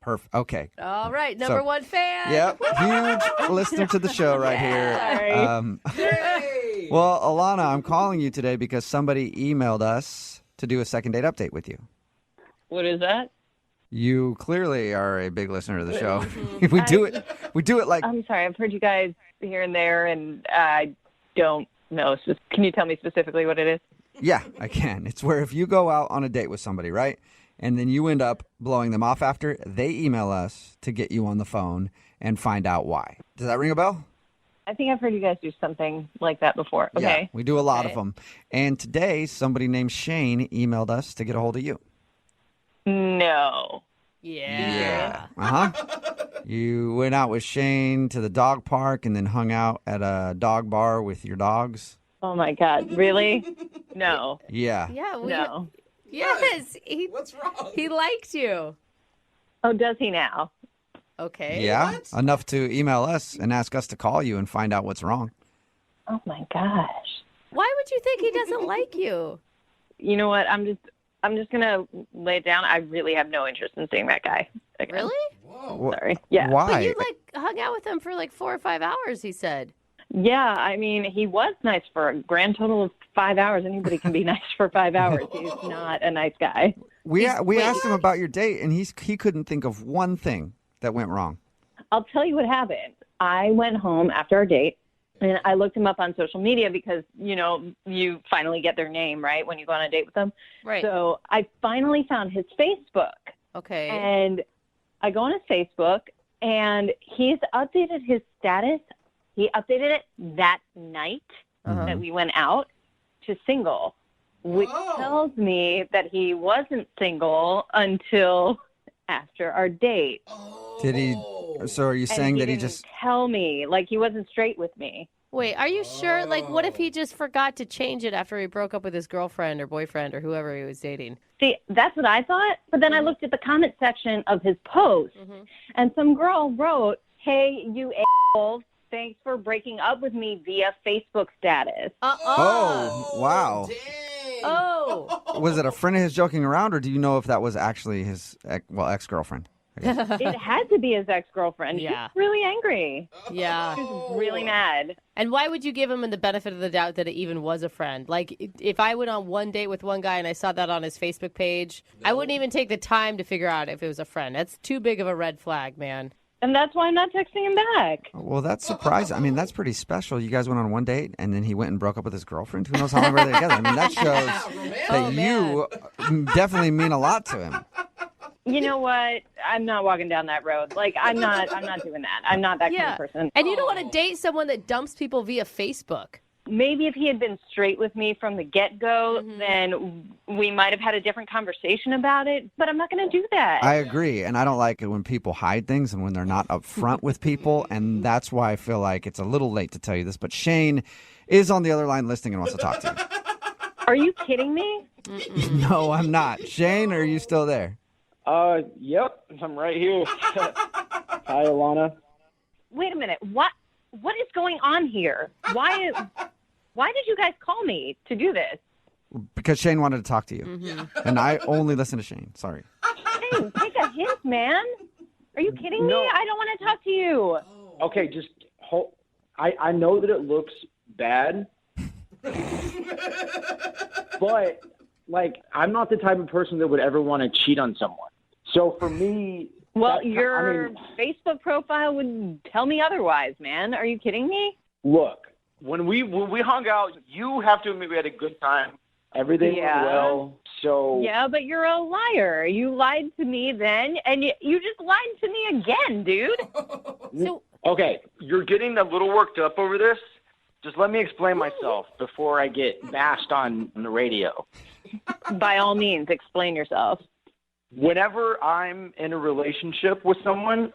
Perfect. Okay. All right, number one fan. Yep. Huge listener to the show right here. Well, Alana, I'm calling you today because somebody emailed us to do a second date update with you. What is that? You clearly are a big listener to the show. We do it like... I'm sorry, I've heard you guys here and there, and I don't know. Can you tell me specifically what it is? Yeah, I can. It's where if you go out on a date with somebody, right? And then you end up blowing them off after, they email us to get you on the phone and find out why. Does that ring a bell? I think I've heard you guys do something like that before. Okay. Yeah, we do a lot of them. And today, somebody named Shane emailed us to get a hold of you. No. Yeah. Uh-huh. You went out with Shane to the dog park and then hung out at a dog bar with your dogs. Oh, my God. Really? No. Yeah. Yeah. No. Yes. What's wrong? He liked you. Oh, does he now? Okay. Yeah. What? Enough to email us and ask us to call you and find out what's wrong. Oh, my gosh. Why would you think he doesn't like you? You know what? I'm just going to lay it down. I really have no interest in seeing that guy again. Really? Whoa. Sorry. Yeah. Why? But you hung out with him for 4 or 5 hours, he said. Yeah, I mean, he was nice for a grand total of 5 hours. Anybody can be nice for 5 hours. He's not a nice guy. We asked him about your date, and he couldn't think of one thing that went wrong. I'll tell you what happened. I went home after our date, and I looked him up on social media because, you finally get their name, right, when you go on a date with them. Right. So I finally found his Facebook. Okay. And I go on his Facebook, and he's updated his status. He updated it that night that we went out to single, which tells me that he wasn't single until after our date. Did he? So are you saying that he didn't just tell me, he wasn't straight with me? Wait, are you sure? What if he just forgot to change it after he broke up with his girlfriend or boyfriend or whoever he was dating? See, that's what I thought. But then I looked at the comment section of his post, and some girl wrote, "Hey, you a**hole. Thanks for breaking up with me via Facebook status." Oh, wow. was it a friend of his joking around, or do you know if that was actually his ex-girlfriend? It had to be his ex-girlfriend. Yeah. She's really angry. Yeah. She's really mad. And why would you give him the benefit of the doubt that it even was a friend? Like, if I went on one date with one guy and I saw that on his Facebook page, I wouldn't even take the time to figure out if it was a friend. That's too big of a red flag, man. And that's why I'm not texting him back. Well, that's surprising. I mean, that's pretty special. You guys went on one date, and then he went and broke up with his girlfriend. Who knows how long were they together? I mean, that shows that you definitely mean a lot to him. You know what? I'm not walking down that road. Like, I'm not doing that. I'm not that kind of person. And you don't want to date someone that dumps people via Facebook. Maybe if he had been straight with me from the get-go, then we might have had a different conversation about it, but I'm not going to do that. I agree, and I don't like it when people hide things and when they're not upfront with people, and that's why I feel like it's a little late to tell you this, but Shane is on the other line listening and wants to talk to you. Are you kidding me? No, I'm not. Shane, are you still there? Yep, I'm right here. Hi, Alana. Wait a minute. What is going on here? Why did you guys call me to do this? Because Shane wanted to talk to you, and I only listen to Shane. Sorry. Shane, take a hint, man. Are you kidding me? I don't want to talk to you. Okay, just hold. I know that it looks bad, but, like, I'm not the type of person that would ever want to cheat on someone. So for me... Well, your Facebook profile would tell me otherwise, man. Are you kidding me? Look, when we hung out, you have to admit we had a good time. Everything went well, so... Yeah, but you're a liar. You lied to me then, and you just lied to me again, dude. Okay, you're getting a little worked up over this. Just let me explain myself before I get bashed on the radio. By all means, explain yourself. Whenever I'm in a relationship with someone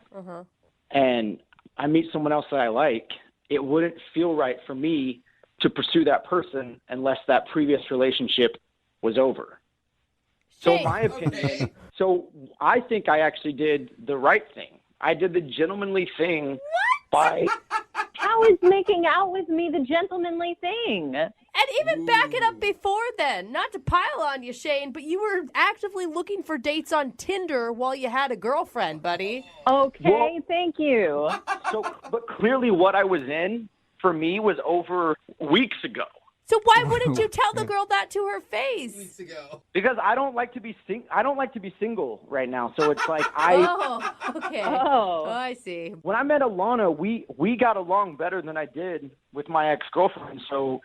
and I meet someone else that I like, it wouldn't feel right for me to pursue that person unless that previous relationship was over. So in my opinion, so I think I actually did the right thing. I did the gentlemanly thing by... How is making out with me the gentlemanly thing? And even back it up before then. Not to pile on you, Shane, but you were actively looking for dates on Tinder while you had a girlfriend, buddy. Okay, thank you. But clearly what I was in, for me, was over weeks ago. So why wouldn't you tell the girl that to her face? Weeks ago. Because I don't like to be single right now. So it's like Oh, okay. Oh, I see. When I met Alana, we got along better than I did with my ex-girlfriend. So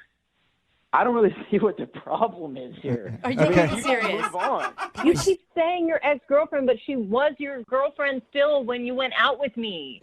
I don't really see what the problem is here. Are you being serious? Move on. You keep saying your ex-girlfriend, but she was your girlfriend still when you went out with me.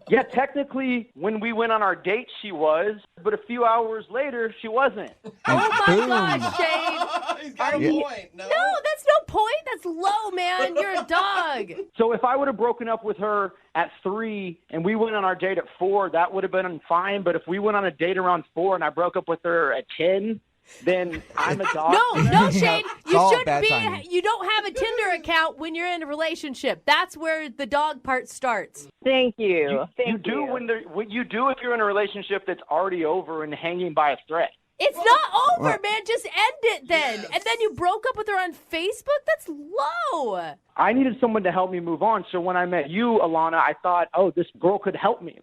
Yeah, technically, when we went on our date, she was, but a few hours later, she wasn't. Oh my gosh, Shane! He's got a point. No, that's no point. That's low, man. You're a dog. So if I would have broken up with her at 3 and we went on our date at 4, that would have been fine. But if we went on a date around 4 and I broke up with her at 10, then I'm a dog. No, Shane. You shouldn't be. Timing. You don't have a Tinder account when you're in a relationship. That's where the dog part starts. Thank you. You do what you do if you're in a relationship that's already over and hanging by a thread. It's not over, man. Just end it then. Yes. And then you broke up with her on Facebook? That's low. I needed someone to help me move on. So when I met you, Alana, I thought, oh, this girl could help me.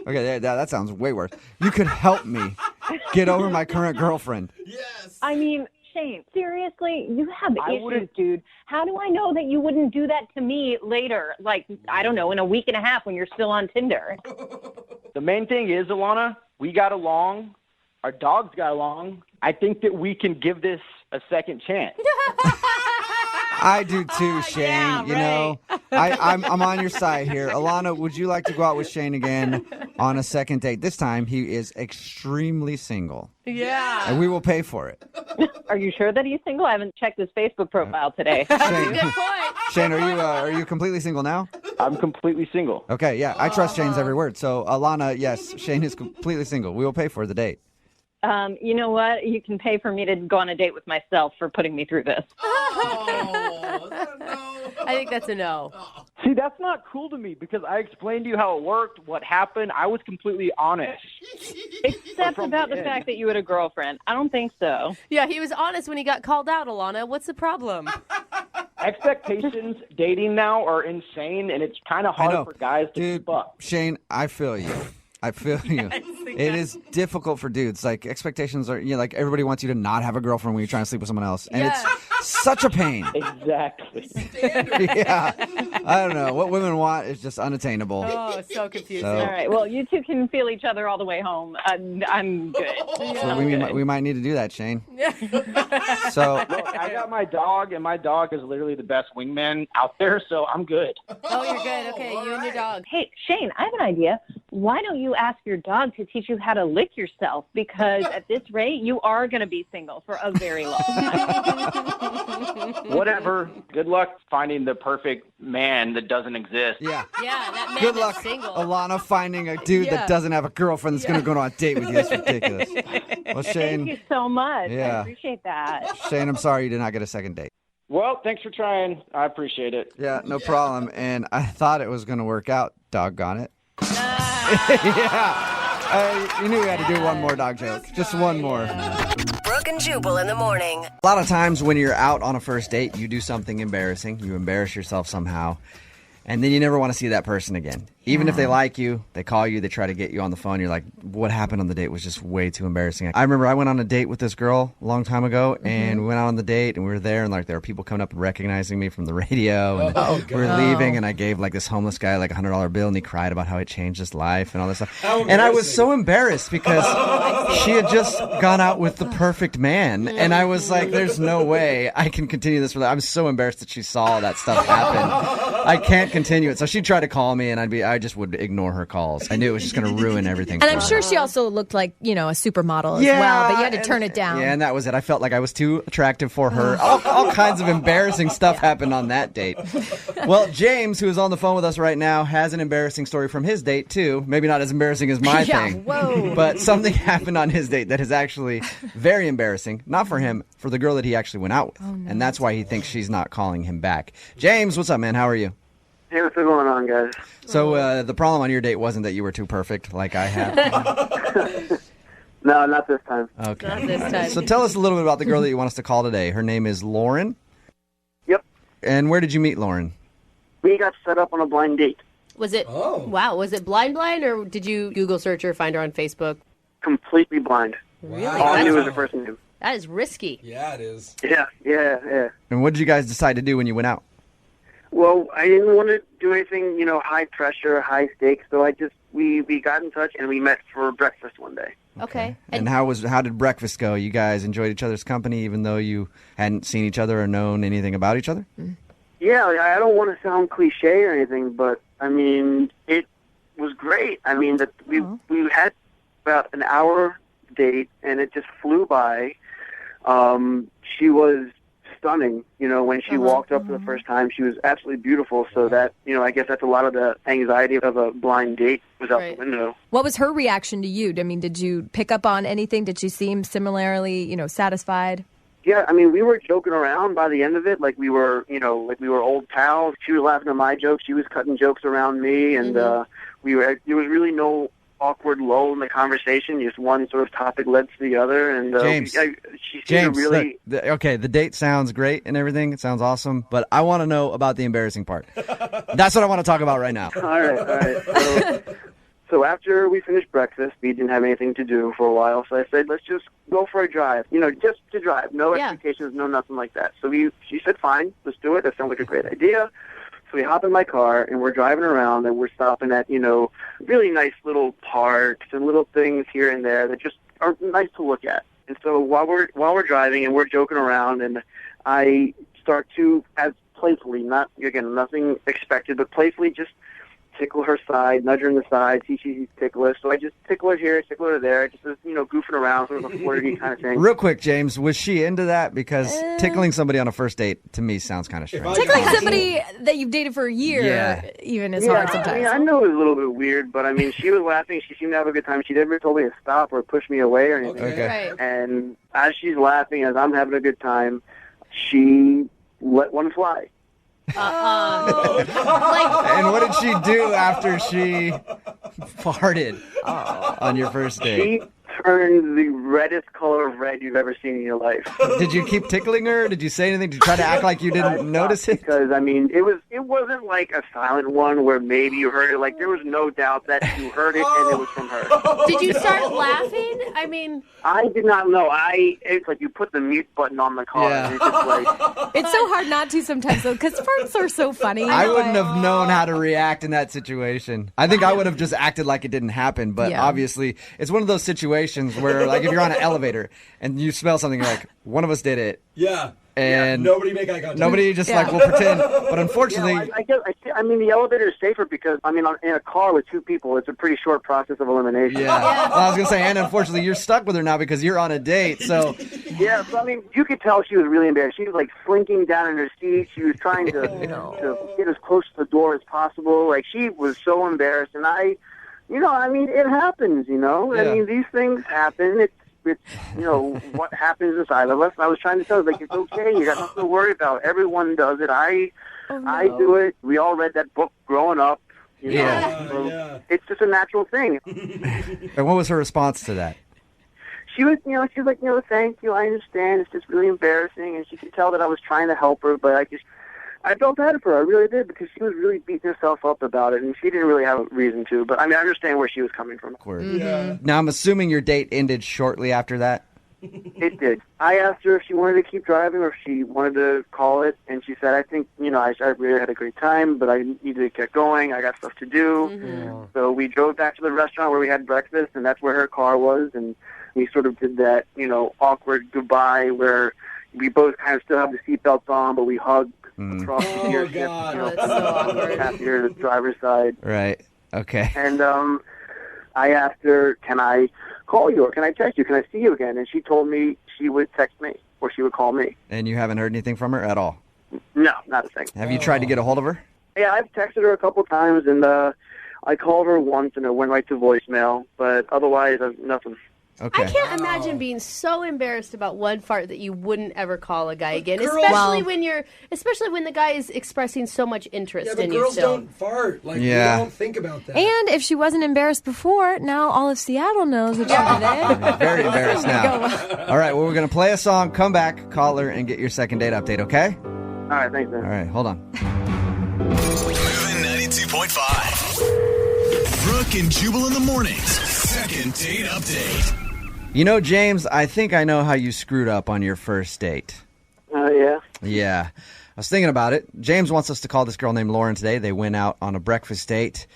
Okay, that sounds way worse. You could help me get over my current girlfriend. Yes. I mean, Shane, seriously, you have issues, dude. How do I know that you wouldn't do that to me later? Like, I don't know, in a week and a half when you're still on Tinder. The main thing is, Alana, we got along. Our dogs got along. I think that we can give this a second chance. I do too, Shane. Yeah, you know, I'm on your side here. Alana, would you like to go out with Shane again on a second date? This time, he is extremely single. Yeah. And we will pay for it. Are you sure that he's single? I haven't checked his Facebook profile today. Shane, Good point. Shane, are you completely single now? I'm completely single. Okay, yeah. I trust Shane's every word. So, Alana, yes, Shane is completely single. We will pay for the date. You know what? You can pay for me to go on a date with myself for putting me through this. Oh, no. I think that's a no. See, that's not cool to me because I explained to you how it worked, what happened. I was completely honest. Except about the fact that you had a girlfriend. I don't think so. Yeah, he was honest when he got called out, Alana. What's the problem? Expectations dating now are insane, and it's kind of hard for guys to keep up. Shane, I feel you. I feel you. It is difficult for dudes. Like, expectations are, like, everybody wants you to not have a girlfriend when you're trying to sleep with someone else. And it's such a pain. Exactly. Yeah. I don't know. What women want is just unattainable. Oh, so confusing. So- All right. Well, you two can feel each other all the way home. I'm good. So we might need to do that, Shane. So Look, I got my dog, and my dog is literally the best wingman out there, so I'm good. Oh, you're good. Okay, you and your dog. Hey, Shane, I have an idea. Why don't you ask your dog to teach you how to lick yourself? Because at this rate, you are going to be single for a very long time. Whatever. Good luck finding the perfect man that doesn't exist. yeah. Yeah, that man Good is luck, single. Alana, finding a dude Yeah. that doesn't have a girlfriend that's going to go on a date with you. That's ridiculous. Well, Shane, Thank you so much. Yeah. I appreciate that. Shane, I'm sorry you did not get a second date. Well, thanks for trying. I appreciate it. Yeah, no problem. And I thought it was going to work out. Doggone it. Yeah. You knew we had to do one more dog joke. Just one more. Brooke and Jubal in the morning. A lot of times when you're out on a first date, you do something embarrassing. You embarrass yourself somehow. And then you never want to see that person again. Even if they like you, they call you, they try to get you on the phone. You're like, what happened on the date was just way too embarrassing. I remember I went on a date with this girl a long time ago, and we went out on the date, and we were there, and like there were people coming up and recognizing me from the radio. And we were leaving, and I gave like this homeless guy like $100 bill, and he cried about how it changed his life and all this stuff. And I was so embarrassed because she had just gone out with the perfect man, and I was like, there's no way I can continue this. I'm so embarrassed that she saw that stuff happen. I can't continue it. So she'd try to call me, and I just would ignore her calls. I knew it was just going to ruin everything. And for I'm her. sure she also looked like, a supermodel as well, but you had to turn it down. Yeah, and that was it. I felt like I was too attractive for her. All kinds of embarrassing stuff happened on that date. Well, James, who is on the phone with us right now, has an embarrassing story from his date, too. Maybe not as embarrassing as my thing. Whoa. But something happened on his date that is actually very embarrassing. Not for him, for the girl that he actually went out with. Oh, no. And that's why he thinks she's not calling him back. James, what's up, man? How are you? Hey, what's going on, guys? So the problem on your date wasn't that you were too perfect, like I have. No, not this time. Okay. Not this time. So tell us a little bit about the girl that you want us to call today. Her name is Lauren. Yep. And where did you meet Lauren? We got set up on a blind date. Was it? Wow. Was it blind, or did you Google search her, find her on Facebook? Completely blind. Really? All I knew was the person knew. That is risky. Yeah, it is. Yeah. And what did you guys decide to do when you went out? Well, I didn't want to do anything, high pressure, high stakes. So we got in touch and we met for breakfast one day. Okay. And how did breakfast go? You guys enjoyed each other's company, even though you hadn't seen each other or known anything about each other? Yeah, I don't want to sound cliche or anything, but I mean, it was great. I mean, we had about an hour date and it just flew by. She was stunning. When she walked up for the first time, she was absolutely beautiful. So that, I guess that's a lot of the anxiety of a blind date was out the window. What was her reaction to you? I mean, did you pick up on anything? Did she seem similarly, satisfied? Yeah, I mean, we were joking around by the end of it, like we were old pals. She was laughing at my jokes, she was cutting jokes around me, and there was really no awkward lull in the conversation. Just one sort of topic led to the other, and James, she seemed to really. Look, the date sounds great and everything. It sounds awesome, but I want to know about the embarrassing part. That's what I want to talk about right now. All right. So after we finished breakfast, we didn't have anything to do for a while, so I said, let's just go for a drive. Just to drive. No expectations, no nothing like that. So she said, fine, let's do it. That sounds like a great idea. So we hop in my car, and we're driving around, and we're stopping at, really nice little parks and little things here and there that just are nice to look at. And so while we're driving and we're joking around, and I start to, as playfully, nothing expected, but playfully just tickle her side, nudge her in the side, see she's ticklish. So I just tickle her here, tickle her there, just goofing around, sort of a flirty kind of thing. Real quick, James, was she into that? Because tickling somebody on a first date, to me, sounds kind of strange. Tickling somebody that you've dated for a year even is hard sometimes. I mean, I know it was a little bit weird, but I mean, she was laughing. She seemed to have a good time. She never told me to stop or push me away or anything. Okay. Right. And as she's laughing, as I'm having a good time, she let one fly. And what did she do after she farted on your first date? She turned the reddest color of red you've ever seen in your life. Did you keep tickling her? Did you say anything? Did you try to act like you didn't notice it? Because, I mean, it wasn't like a silent one where maybe you heard it. Like, there was no doubt that you heard it and it was from her. Did you start laughing? I mean... I did not know. It's like you put the mute button on the car. Yeah. And it's just like... It's so hard not to sometimes, though, because farts are so funny. I wouldn't have known how to react in that situation. I think I would have just acted like it didn't happen, but obviously it's one of those situations where, like, if you're on an elevator and you smell something, you're like, one of us did it. Yeah. And nobody make eye contact. Nobody just like will pretend. But unfortunately, I mean, the elevator is safer because, I mean, in a car with two people, it's a pretty short process of elimination. yeah. Well, I was gonna say, and unfortunately, you're stuck with her now because you're on a date. So yeah, so I mean, you could tell she was really embarrassed. She was like slinking down in her seat. She was trying to get as close to the door as possible. Like, she was so embarrassed, and I mean, it happens. I mean, these things happen. It's what happens inside of us. And I was trying to tell her, like, it's okay. You got nothing to worry about. Everyone does it. I do it. We all read that book growing up. So it's just a natural thing. And what was her response to that? She was like, thank you. I understand. It's just really embarrassing. And she could tell that I was trying to help her, but I felt bad for her. I really did, because she was really beating herself up about it, and she didn't really have a reason to. But, I mean, I understand where she was coming from. Yeah. Now, I'm assuming your date ended shortly after that? It did. I asked her if she wanted to keep driving or if she wanted to call it, and she said, I think, I really had a great time, but I needed to get going. I got stuff to do. Mm-hmm. So we drove back to the restaurant where we had breakfast, and that's where her car was, and we sort of did that, awkward goodbye where we both kind of still have the seatbelts on, but we hugged. Across the gearshift, that's so awkward. Passenger to the driver's side. Right. Okay. And I asked her, can I call you or can I text you? Can I see you again? And she told me she would text me or she would call me. And you haven't heard anything from her at all? No, not a thing. Have you tried to get a hold of her? Yeah, I've texted her a couple times, and I called her once, and it went right to voicemail. But otherwise, nothing. Okay. I can't imagine being so embarrassed about one fart that you wouldn't ever call a guy again, girls- especially when the guy is expressing so much interest but in you girls still. don't fart. Like, we don't think about that. And if she wasn't embarrassed before, now all of Seattle knows that she did it. Very embarrassed now. All right, well, we're going to play a song, come back, call her, and get your second date update, okay? All right, thanks, man. All right, hold on. Moving 92.5. Brooke and Jubal in the mornings. Second date update. James, I think I know how you screwed up on your first date. Yeah? Yeah. I was thinking about it. James wants us to call this girl named Lauren today. They went out on a breakfast date.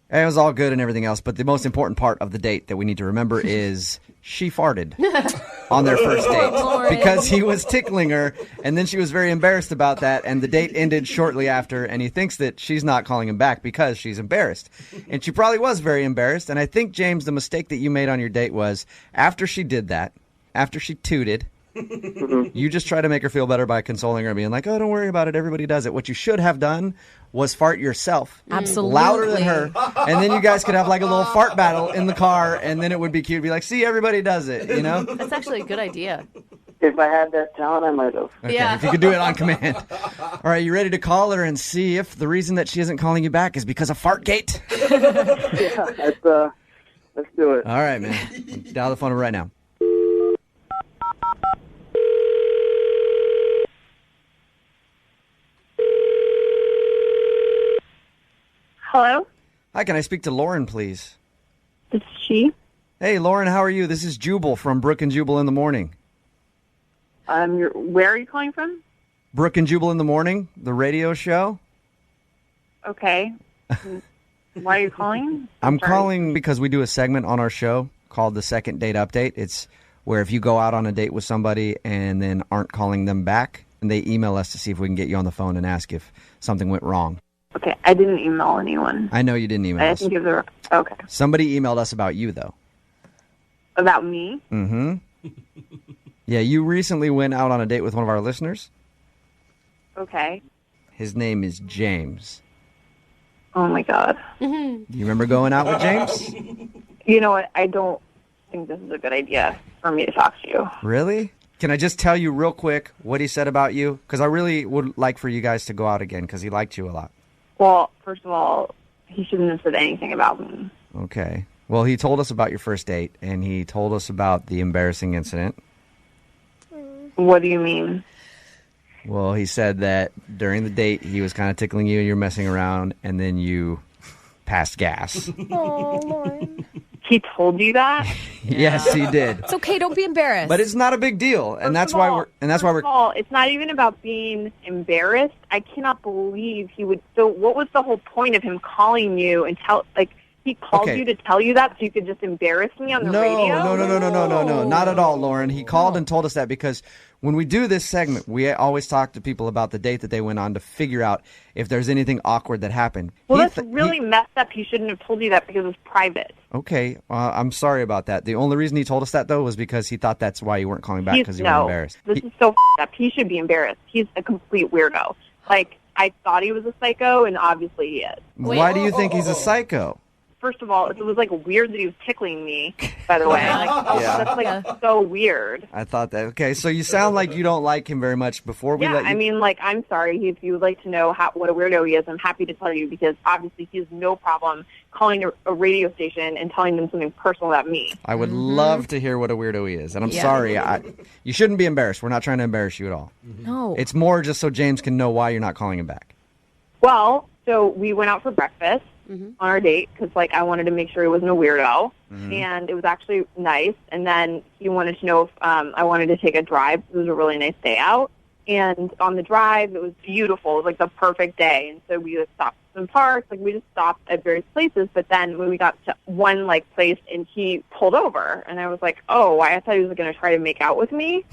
And it was all good and everything else, but the most important part of the date that we need to remember is she farted on their first date because he was tickling her, and then she was very embarrassed about that, and the date ended shortly after, and he thinks that she's not calling him back because she's embarrassed. And she probably was very embarrassed, and I think, James, the mistake that you made on your date was after she did that, after she tooted, you just try to make her feel better by consoling her, being like, oh, don't worry about it, everybody does it. What you should have done was fart yourself. Absolutely. Louder than her. And then you guys could have like a little fart battle in the car, and then it would be cute. Be like, see, everybody does it, That's actually a good idea. If I had that talent, I might have. Okay, Yeah. if you could do it on command. All right, you ready to call her and see if the reason that she isn't calling you back is because of Fartgate? Yeah, let's do it. All right, man. Dial the phone number right now. Hello? Hi, can I speak to Lauren, please? This is she. Hey, Lauren, how are you? This is Jubal from Brooke and Jubal in the Morning. Where are you calling from? Brooke and Jubal in the Morning, the radio show. Okay. Why are you calling? I'm sorry. calling because we do a segment on our show called the Second Date Update. It's where if you go out on a date with somebody and then aren't calling them back, and they email us to see if we can get you on the phone and ask if something went wrong. Okay, I didn't email anyone. I know you didn't email I us. didn't give the... Okay. Somebody emailed us about you, though. About me? Mm-hmm. Yeah, you recently went out on a date with one of our listeners. Okay. His name is James. Oh, my God. Do you remember going out with James? You know what? I don't think this is a good idea for me to talk to you. Really? Can I just tell you real quick what he said about you? Because I really would like for you guys to go out again because he liked you a lot. Well, first of all, he shouldn't have said anything about me. Okay. Well, he told us about your first date, and he told us about the embarrassing incident. What do you mean? Well, he said that during the date, he was kind of tickling you, and you're messing around, and then you passed gas. Oh, Lauren. He told you that? Yes, he did. It's okay. Don't be embarrassed. But it's not a big deal, and that's why we're. First of all, it's not even about being embarrassed. I cannot believe he would. So, what was the whole point of him calling you and he called you to tell you that so you could just embarrass me on the radio? No, not at all, Lauren. He called and told us that because when we do this segment, we always talk to people about the date that they went on to figure out if there's anything awkward that happened. Well, that's really messed up. He shouldn't have told you that because it was private. Okay, I'm sorry about that. The only reason he told us that, though, was because he thought that's why you weren't calling back because you were embarrassed. This is so up. He should be embarrassed. He's a complete weirdo. Like, I thought he was a psycho, and obviously he is. Why do you think he's a psycho? First of all, it was weird that he was tickling me, by the way. That's so weird. I thought that. Okay, so you sound like you don't like him very much. Before we let you... I mean, I'm sorry. If you would like to know what a weirdo he is, I'm happy to tell you because obviously he has no problem calling a radio station and telling them something personal about me. I would love to hear what a weirdo he is. And I'm sorry. You shouldn't be embarrassed. We're not trying to embarrass you at all. No. It's more just so James can know why you're not calling him back. Well, so we went out for breakfast. On our date because I wanted to make sure he wasn't a weirdo, and it was actually nice. And then he wanted to know if I wanted to take a drive. It was a really nice day out, and on the drive it was beautiful. It was the perfect day, and so we stopped at some parks. We just stopped at various places. But then when we got to one place, and he pulled over, and I was like, "Oh, I thought he was going to try to make out with me."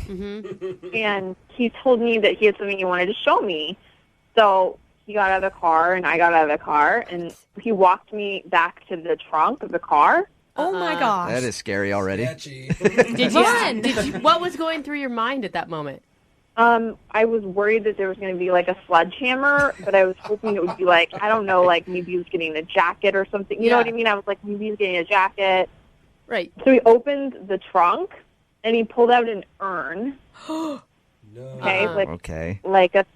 And he told me that he had something he wanted to show me, so. He got out of the car, and I got out of the car, and he walked me back to the trunk of the car. Oh, my gosh. That is scary already. What was going through your mind at that moment? I was worried that there was going to be a sledgehammer, but I was hoping it would be I don't know, maybe he was getting a jacket or something. You know what I mean? I was maybe he's getting a jacket. Right. So he opened the trunk, and he pulled out an urn. No. Okay, like a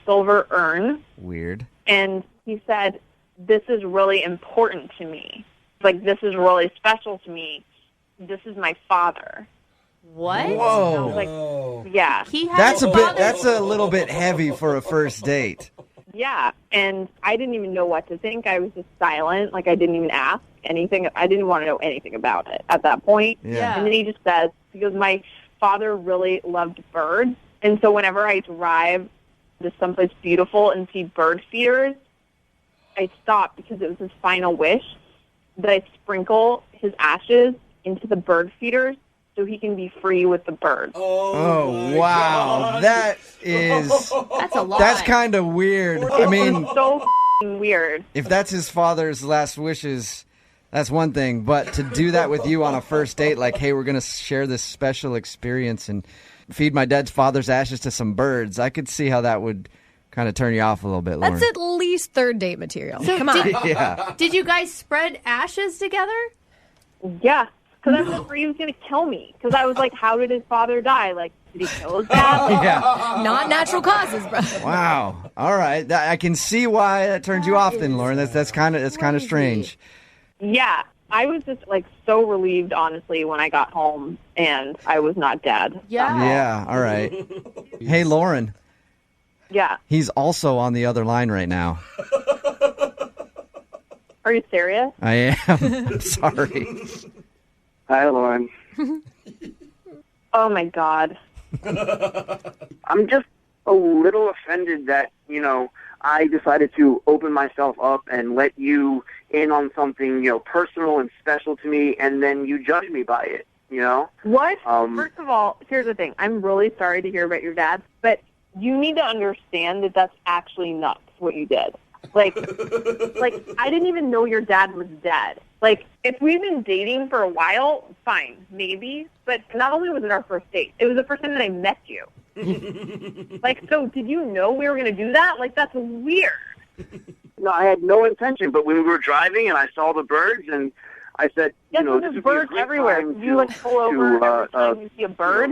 silver urn. Weird. And he said, "This is really important to me. This is really special to me. This is my father." What? Whoa. Yeah. That's a little bit heavy for a first date. Yeah, and I didn't even know what to think. I was just silent. I didn't even ask anything. I didn't want to know anything about it at that point. Yeah. And then he just says, because my father really loved birds. And so whenever I drive to someplace beautiful and see bird feeders, I stop because it was his final wish that I sprinkle his ashes into the bird feeders so he can be free with the birds. Oh wow. That's a lot. That's kind of weird. I mean, so weird. If that's his father's last wishes, that's one thing. But to do that with you on a first date, hey, we're going to share this special experience and feed my dad's father's ashes to some birds, I could see how that would kind of turn you off a little bit, Lauren. That's at least third date material. So Come on. Did you guys spread ashes together? Yeah, because I was afraid he was going to kill me. Because I was how did his father die? Did he kill his dad? Yeah. Not natural causes, bro. Wow. All right. I can see why that turns you off then, Lauren. That's kind of strange. Yeah. I was just so relieved, honestly, when I got home and I was not dead. Yeah. All right. Hey, Lauren. Yeah. He's also on the other line right now. Are you serious? I am. Sorry. Hi, Lauren. Oh my God. I'm just a little offended that, I decided to open myself up and let you in on something, personal and special to me, and then you judge me by it, What? First of all, here's the thing. I'm really sorry to hear about your dad, but you need to understand that that's actually nuts, what you did. I didn't even know your dad was dead. If we've been dating for a while, fine, maybe, but not only was it our first date, it was the first time that I met you. So did you know we were going to do that? That's weird. No, I had no intention, but when we were driving and I saw the birds and I said, you know, this there's would be a birds great everywhere. time You like pull over every time you see a bird?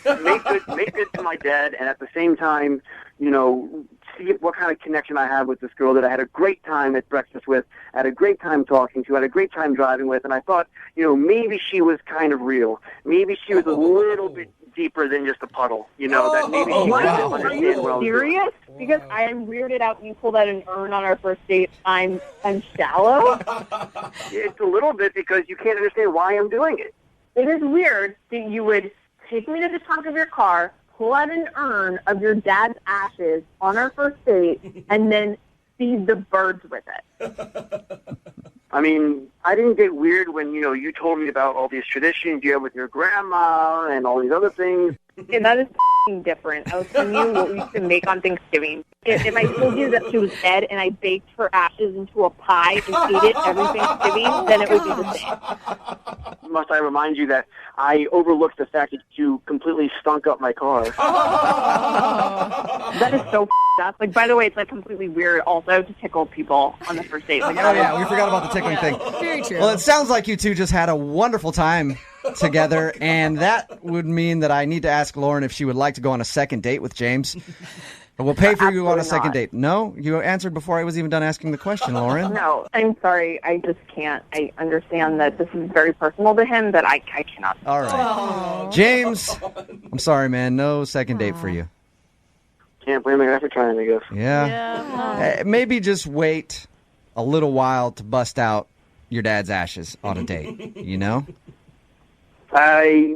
make good to my dad, and at the same time, you know, see what kind of connection I have with this girl that I had a great time at breakfast with, had a great time talking to, had a great time driving with, and I thought, you know, maybe she was kind of real. Maybe she was a little bit deeper than just a puddle, you know, that maybe she might understand what I was doing. Serious? Because I am weirded out when you pulled out an urn on our first date. I'm shallow. It's a little bit because you can't understand why I'm doing it. It is weird that you would take me to the trunk of your car, pull out an urn of your dad's ashes on our first date, and then feed the birds with it. I mean, I didn't get weird when, you know, you told me about all these traditions you have with your grandma and all these other things. And that is different. I was telling you what we used to make on Thanksgiving. If I told you that she was dead and I baked her ashes into a pie and ate it every Thanksgiving, then it would be the same. Must I remind you that I overlooked the fact that you completely stunk up my car? That is so up. Like, by the way, it's like completely weird also to tickle people on the first date. Like, Oh, yeah, we forgot about the tickling thing. Very true. Well, it sounds like you two just had a wonderful time together, and that would mean that I need to ask Lauren if she would like to go on a second date with James. We'll pay for you on a second date. No? You answered before I was even done asking the question, Lauren. No, I'm sorry. I just can't. I understand that this is very personal to him, but I cannot. All right. James, I'm sorry, man. No second date for you. Can't blame a guy for trying, I guess. Yeah. Maybe just wait a little while to bust out your dad's ashes on a date, you know? I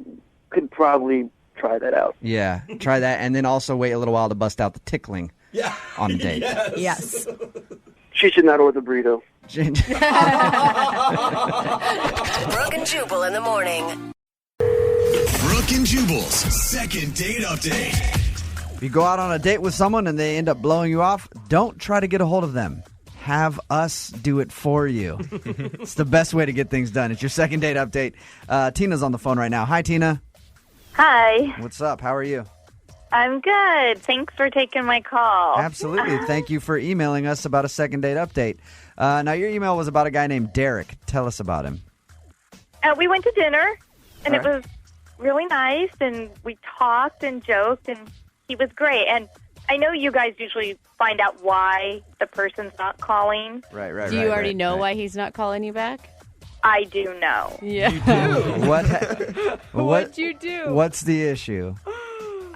could probably try that out. Yeah, try that, and then also wait a little while to bust out the tickling on a date. Yes. She should not order the burrito. Brooke and Jubal in the morning. Brooke and Jubal's second date update. If you go out on a date with someone and they end up blowing you off, don't try to get a hold of them. Have us do it for you. It's the best way to get things done. It's your second date update. Tina's on the phone right now. Hi, Tina. Hi. What's up? How are you? I'm good. Thanks for taking my call. Absolutely. Thank you for emailing us about a second date update. Now, your email was about a guy named Derek. Tell us about him. We went to dinner, and All it was really nice, and we talked and joked, and he was great. And I know you guys usually find out why the person's not calling. Right. Do you already know why he's not calling you back? I do know. Yeah. You do? What'd you do? What's the issue?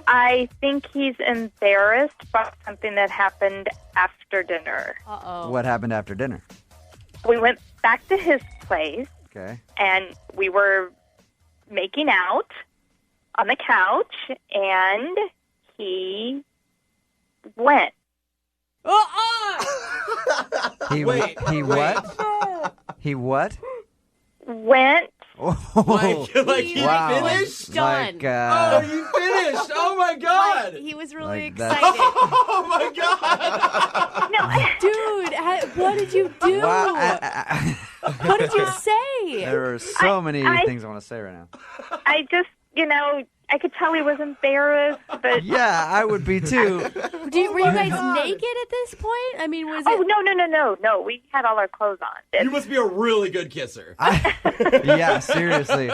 I think he's embarrassed by something that happened after dinner. Uh-oh. What happened after dinner? We went back to his place, Okay. and we were making out on the couch, and he went. He what? He what? Went. Like he Wow. finished? Like, Oh, you finished! Oh my god! He was really Like that. excited. Oh my god! Dude, what did you do? Wow. What did you say? There are so many things I want to say right now. I just, I could tell he was embarrassed, but... Yeah, I would be too. Were you guys naked at this point? I mean, was Oh, it... no. We had all our clothes on. You must be a really good kisser. Yeah, seriously.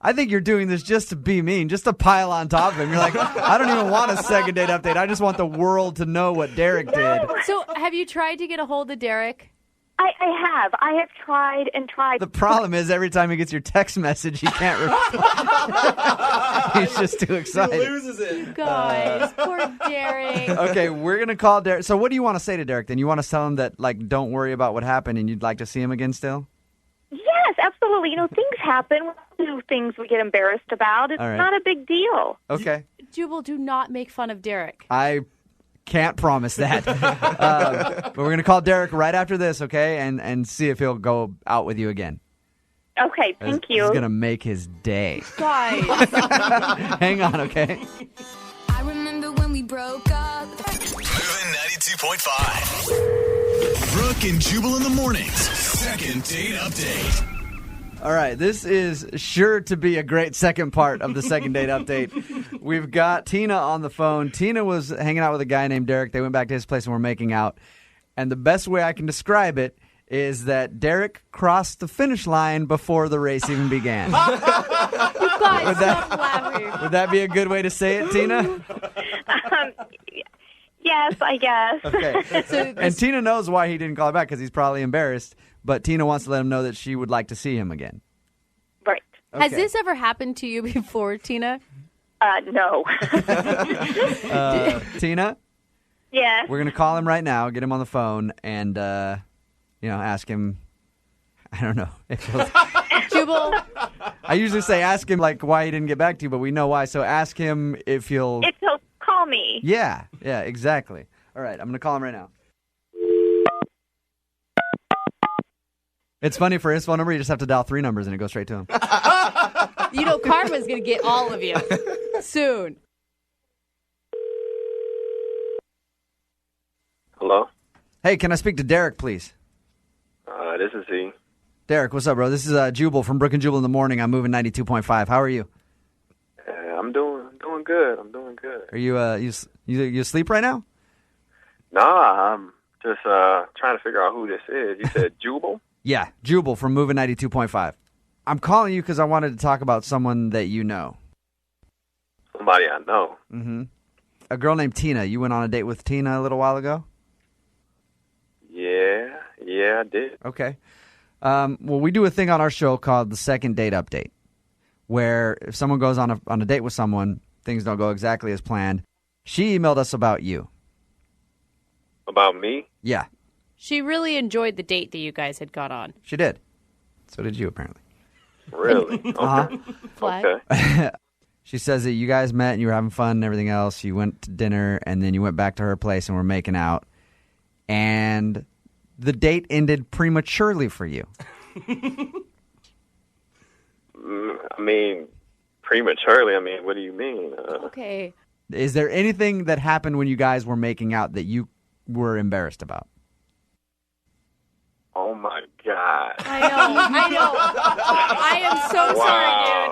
I think you're doing this just to be mean, just to pile on top of him. You're like, I don't even want a second date update. I just want the world to know what Derek did. So, have you tried to get a hold of Derek? I have. I have tried and tried. The problem is every time he gets your text message, he can't reply. He's just too excited. He loses it. Guys, poor Derek. Okay, we're going to call Derek. So what do you want to say to Derek then? You want to tell him that, like, don't worry about what happened and you'd like to see him again still? Yes, absolutely. Things happen. We do things we get embarrassed about. It's All right. not a big deal. Okay. Jubal, do not make fun of Derek. I can't promise that. But we're going to call Derek right after this, okay, and see if he'll go out with you again. Okay, thank you. It's going to make his day. Guys. Hang on, okay? I remember when we broke up. Moving 92.5. Brooke and Jubal in the mornings. Second date update. All right, this is sure to be a great second part of the second date update. We've got Tina on the phone. Tina was hanging out with a guy named Derek. They went back to his place and were making out. And the best way I can describe it is that Derek crossed the finish line before the race even began. You guys, stop laughing. Would that be a good way to say it, Tina? Yes, I guess. Okay. And Tina knows why he didn't call her back because he's probably embarrassed, but Tina wants to let him know that she would like to see him again. Right. Okay. Has this ever happened to you before, Tina? No. Tina? Yes. We're going to call him right now, get him on the phone, and, ask him, I don't know. Jubal? I usually say ask him, like, why he didn't get back to you, but we know why. So ask him if he'll... If he'll call me. Yeah, exactly. All right, I'm going to call him right now. It's funny, for his phone number, you just have to dial 3 numbers and it goes straight to him. Karma's going to get all of you soon. Hello? Hey, can I speak to Derek, please? This is he. Derek, what's up, bro? This is Jubal from Brooke and Jubal in the morning. I'm moving 92.5. How are you? I'm doing good. I'm doing good. Are you asleep right now? Nah, I'm just trying to figure out who this is. You said Jubal? Yeah, Jubal from moving 92.5. I'm calling you because I wanted to talk about someone that you know. Somebody I know. Mm-hmm. A girl named Tina. You went on a date with Tina a little while ago? Yeah, I did. Okay. Well, we do a thing on our show called the Second Date Update, where if someone goes on a date with someone, things don't go exactly as planned. She emailed us about you. About me? Yeah. She really enjoyed the date that you guys had got on. She did. So did you, apparently. Really? Okay. Okay. She says that you guys met and you were having fun and everything else. You went to dinner and then you went back to her place and were making out. And the date ended prematurely for you. I mean, prematurely? I mean, what do you mean? Okay. Is there anything that happened when you guys were making out that you were embarrassed about? Oh, my God. I know. I am so sorry, dude.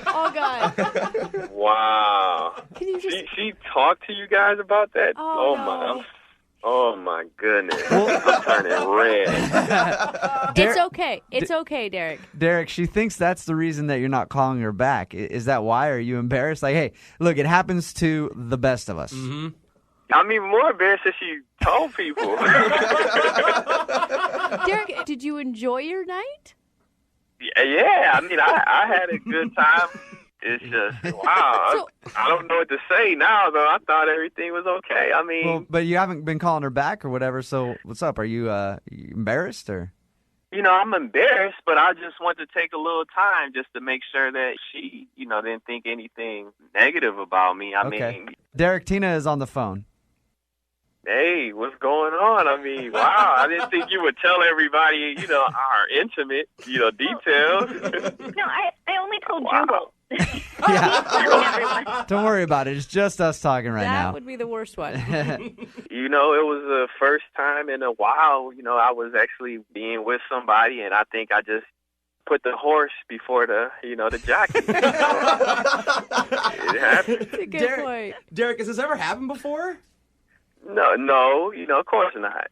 Oh, God. Wow. Can you just... She talked to you guys about that? Oh, no. Oh, my goodness. I'm turning red. It's okay. It's okay, Derek. Derek, she thinks that's the reason that you're not calling her back. Is that why? Are you embarrassed? Like, hey, look, it happens to the best of us. Mm-hmm. I'm even more embarrassed that she told people. Derek, did you enjoy your night? Yeah, I mean, I had a good time. It's just, wow. I don't know what to say now, though. I thought everything was okay. I mean... Well, but you haven't been calling her back or whatever, so what's up? Are you embarrassed or... I'm embarrassed, but I just want to take a little time just to make sure that she, didn't think anything negative about me. I mean... Derek, Tina is on the phone. Hey, what's going on? I mean, wow, I didn't think you would tell everybody, our intimate, details. No, I only told Jubal. Yeah. Don't worry about it. It's just us talking right now. That would be the worst one. It was the first time in a while, I was actually being with somebody, and I think I just put the horse before the jockey. It happened. That's a good point. Derek, has this ever happened before? No, of course not.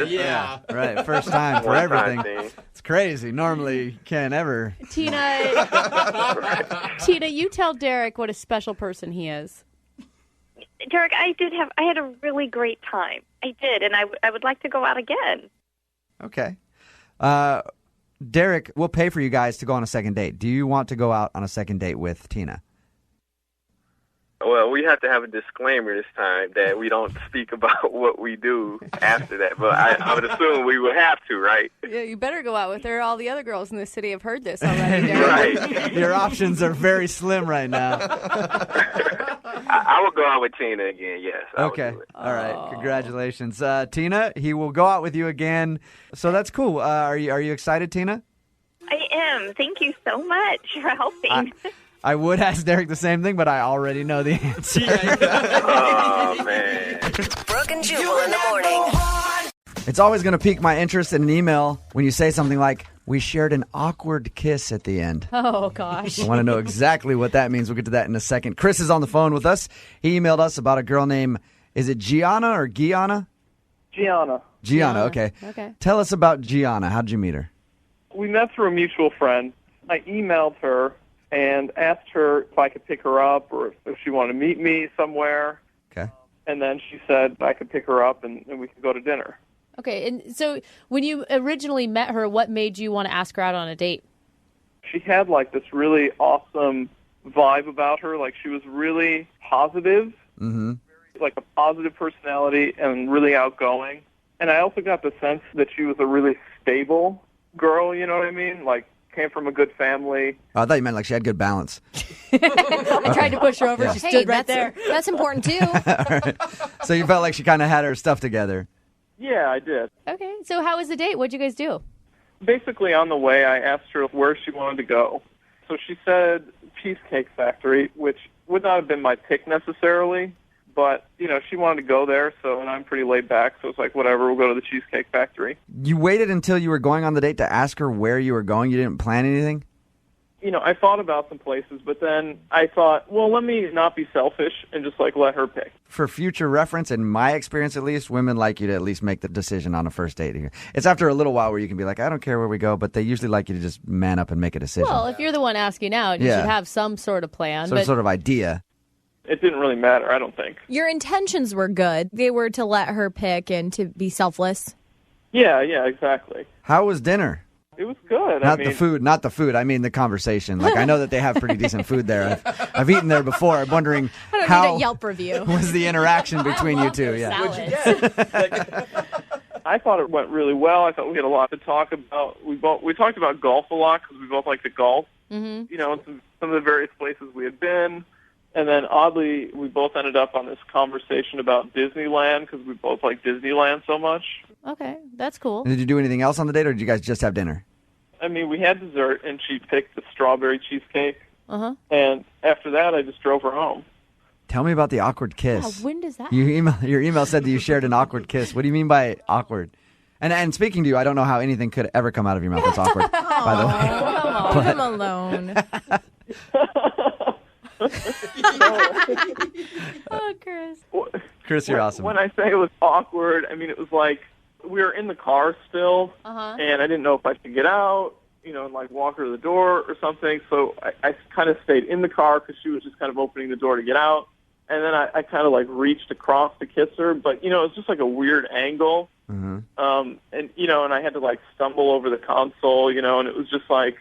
Yeah. Right, first time for everything. It's crazy. Normally, you can't ever. Tina, you tell Derek what a special person he is. Derek, I had a really great time. I did, and I would like to go out again. Okay. Derek, we'll pay for you guys to go on a second date. Do you want to go out on a second date with Tina? Well, we have to have a disclaimer this time that we don't speak about what we do after that. But I would assume we would have to, right? Yeah, you better go out with her. All the other girls in the city have heard this already, Derek. Right. Your options are very slim right now. I will go out with Tina again, yes. Okay. All right. Congratulations. Tina, he will go out with you again. So that's cool. Are you excited, Tina? I am. Thank you so much for helping. I would ask Derek the same thing, but I already know the answer. Oh, man. Brooke and Jubal in the morning. It's always going to pique my interest in an email when you say something like, we shared an awkward kiss at the end. Oh, gosh. I want to know exactly what that means. We'll get to that in a second. Chris is on the phone with us. He emailed us about a girl named, is it Gianna or Gianna? Gianna. Gianna, okay. Okay. Tell us about Gianna. How'd you meet her? We met through a mutual friend. I emailed her and asked her if I could pick her up or if she wanted to meet me somewhere. Okay. And then she said I could pick her up and we could go to dinner. Okay, and so when you originally met her, what made you want to ask her out on a date? She had like this really awesome vibe about her. Like she was really positive, like a positive personality and really outgoing. And I also got the sense that she was a really stable girl, you know what I mean? Like came from a good family. Oh, I thought you meant like she had good balance. I tried to push her over. Yeah. She stood right there. That's important too. All right. So you felt like she kind of had her stuff together. Yeah, I did. Okay, so how was the date? What'd you guys do? Basically, on the way, I asked her where she wanted to go. So she said Cheesecake Factory, which would not have been my pick necessarily, but, you know, she wanted to go there, and I'm pretty laid back, so it's like, whatever, we'll go to the Cheesecake Factory. You waited until you were going on the date to ask her where you were going? You didn't plan anything? You know, I thought about some places, but then I thought, well, let me not be selfish and just, like, let her pick. For future reference, in my experience at least, women like you to at least make the decision on a first date. It's after a little while where you can be like, I don't care where we go, but they usually like you to just man up and make a decision. Well, if you're the one asking out, you Yeah. should have some sort of plan. Some sort of idea. It didn't really matter, I don't think. Your intentions were good. They were to let her pick and to be selfless. Yeah, exactly. How was dinner? It was good. Not the food. I mean the conversation. Like, I know that they have pretty decent food there. I've eaten there before. I'm wondering I don't how need a Yelp review. was the interaction between you two. Yeah. I thought it went really well. I thought we had a lot to talk about. We talked about golf a lot because we both like to golf. Mm-hmm. You know, and some of the various places we had been. And then, oddly, we both ended up on this conversation about Disneyland because we both like Disneyland so much. Okay, that's cool. Did you do anything else on the date, or did you guys just have dinner? I mean, we had dessert, and she picked the strawberry cheesecake. Uh-huh. And after that, I just drove her home. Tell me about the awkward kiss. Yeah, when does that Your email said that you shared an awkward kiss. What do you mean by awkward? And speaking to you, I don't know how anything could ever come out of your mouth that's awkward, by the way. Leave him alone. Oh, Chris. Chris, you're awesome. When I say it was awkward, I mean, it was like we were in the car still, and I didn't know if I should get out, you know, and like walk her to the door or something. So I kind of stayed in the car because she was just kind of opening the door to get out. And then I kind of like reached across to kiss her, but you know, it was just like a weird angle. And you know, and I had to like stumble over the console, you know, and it was just like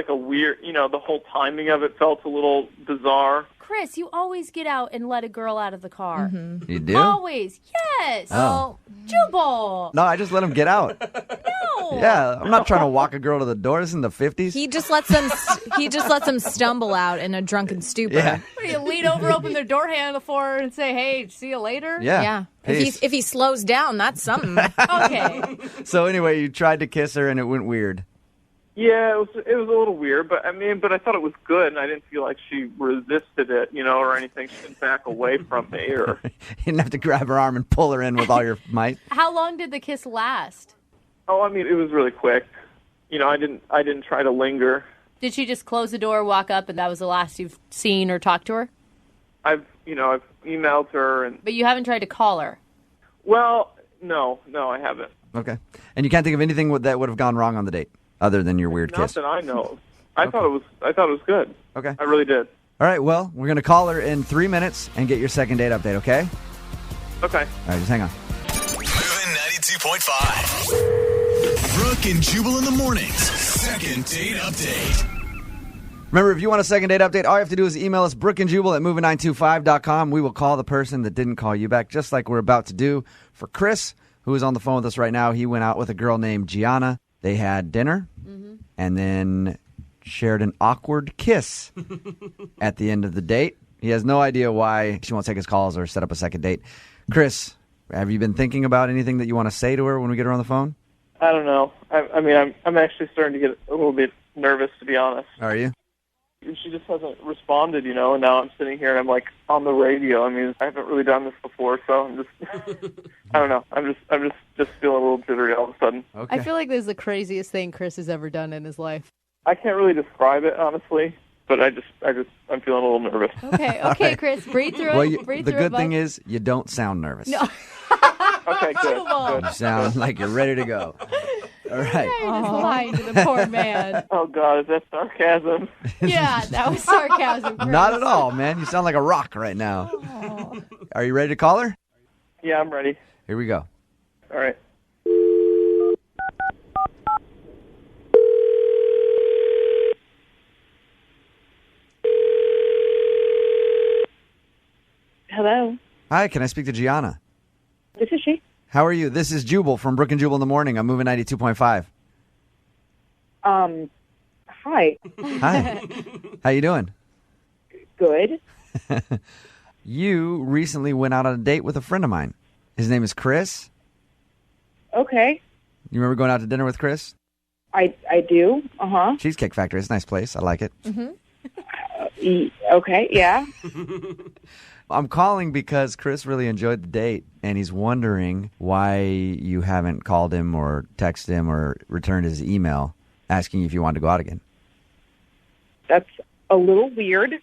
a weird, you know, the whole timing of it felt a little bizarre. Chris, you always get out and let a girl out of the car. You do? Always. Yes. Oh. Jubal. No, I just let him get out. No. Yeah, I'm not trying to walk a girl to the door. This is in the 50s. He just lets them stumble out in a drunken stupor. Yeah. What, you lean over, open the door handle for her, and say, "Hey, see you later." Yeah. If he slows down, that's something. Okay. So anyway, you tried to kiss her and it went weird. Yeah, it was a little weird, but I thought it was good, and I didn't feel like she resisted it, you know, or anything. She didn't back away from me, or You didn't have to grab her arm and pull her in with all your might. How long did the kiss last? oh, I mean, it was really quick. You know, I didn't try to linger. Did she just close the door, walk up, and that was the last you've seen or talked to her? I've emailed her, and But you haven't tried to call her. well, no, I haven't. Okay. And you can't think of anything that would have gone wrong on the date other than your weird Not kiss. that I know. I thought it was good. Okay. I really did. All right, well, we're going to call her in 3 minutes and get your second date update, okay? Okay. All right, just hang on. Moving 92.5. Brooke and Jubal in the mornings. Second date update. Remember, if you want a second date update, all you have to do is email us, brookeandjubal@moving925.com. We will call the person that didn't call you back, just like we're about to do for Chris, who is on the phone with us right now. He went out with a girl named Gianna. They had dinner and then shared an awkward kiss at the end of the date. He has no idea why she won't take his calls or set up a second date. Chris, have you been thinking about anything that you want to say to her when we get her on the phone? I don't know. I mean, I'm actually starting to get a little bit nervous, to be honest. Are you? She just hasn't responded, you know, and now I'm sitting here and I'm like on the radio. I mean, I haven't really done this before, so I'm just, I don't know. I'm just feeling a little jittery all of a sudden. Okay. I feel like this is the craziest thing Chris has ever done in his life. I can't really describe it, honestly, but I'm feeling a little nervous. Okay, Chris, breathe through it. Well, Breathe the through good it, thing bud. is you don't sound nervous. No. Okay, good. You sound like you're ready to go. All right. Just lying to the poor man. Oh, God, is that sarcasm? Yeah, that was sarcasm. Chris. Not at all, man. You sound like a rock right now. Are you ready to call her? Yeah, I'm ready. Here we go. All right. Hello. Hi, can I speak to Gianna? This is she. How are you? This is Jubal from Brooke and Jubal in the morning. I'm moving 92.5. Hi. Hi. How you doing? Good. You recently went out on a date with a friend of mine. His name is Chris. Okay. You remember going out to dinner with Chris? I do. Uh-huh. Cheesecake Factory. It's a nice place. I like it. Okay, yeah. I'm calling because Chris really enjoyed the date, and he's wondering why you haven't called him or texted him or returned his email asking if you wanted to go out again. That's a little weird.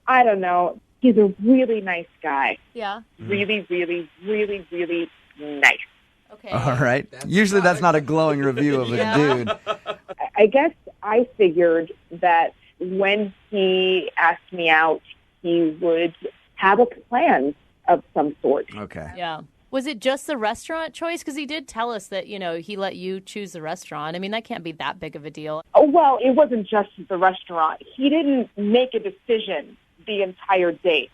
I don't know. He's a really nice guy. Yeah. Really, really, really, really nice. Okay. All right. Usually that's not a glowing review of a dude. I guess I figured that when he asked me out, he would have a plan of some sort. Okay. Yeah. Was it just the restaurant choice? Because he did tell us that, he let you choose the restaurant. I mean, that can't be that big of a deal. Oh, well, it wasn't just the restaurant. He didn't make a decision the entire date.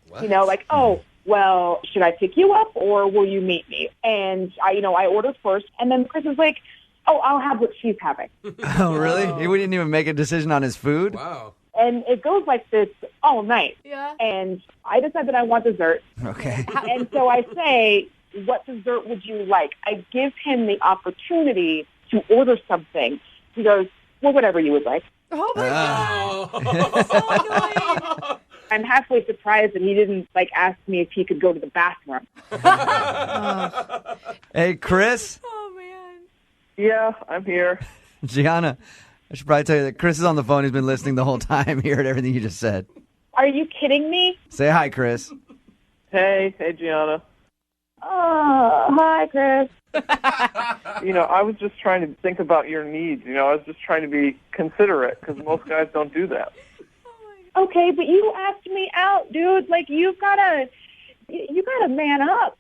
What? Oh, well, should I pick you up or will you meet me? And I ordered first, and then Chris was like, oh, I'll have what she's having. Oh, really? He wouldn't even make a decision on his food? Wow. And it goes like this all night. Yeah. And I decide that I want dessert. Okay. And so I say, what dessert would you like? I give him the opportunity to order something. He goes, well, whatever you would like. Oh, my God. So annoying. I'm halfway surprised that he didn't, ask me if he could go to the bathroom. Hey, Chris? Oh, man. Yeah, I'm here. Gianna, I should probably tell you that Chris is on the phone. He's been listening the whole time. He heard everything you just said. Are you kidding me? Say hi, Chris. Hey, Gianna. Hi, Chris. I was just trying to think about your needs. I was just trying to be considerate because most guys don't do that. Okay, but you asked me out, dude. You gotta man up.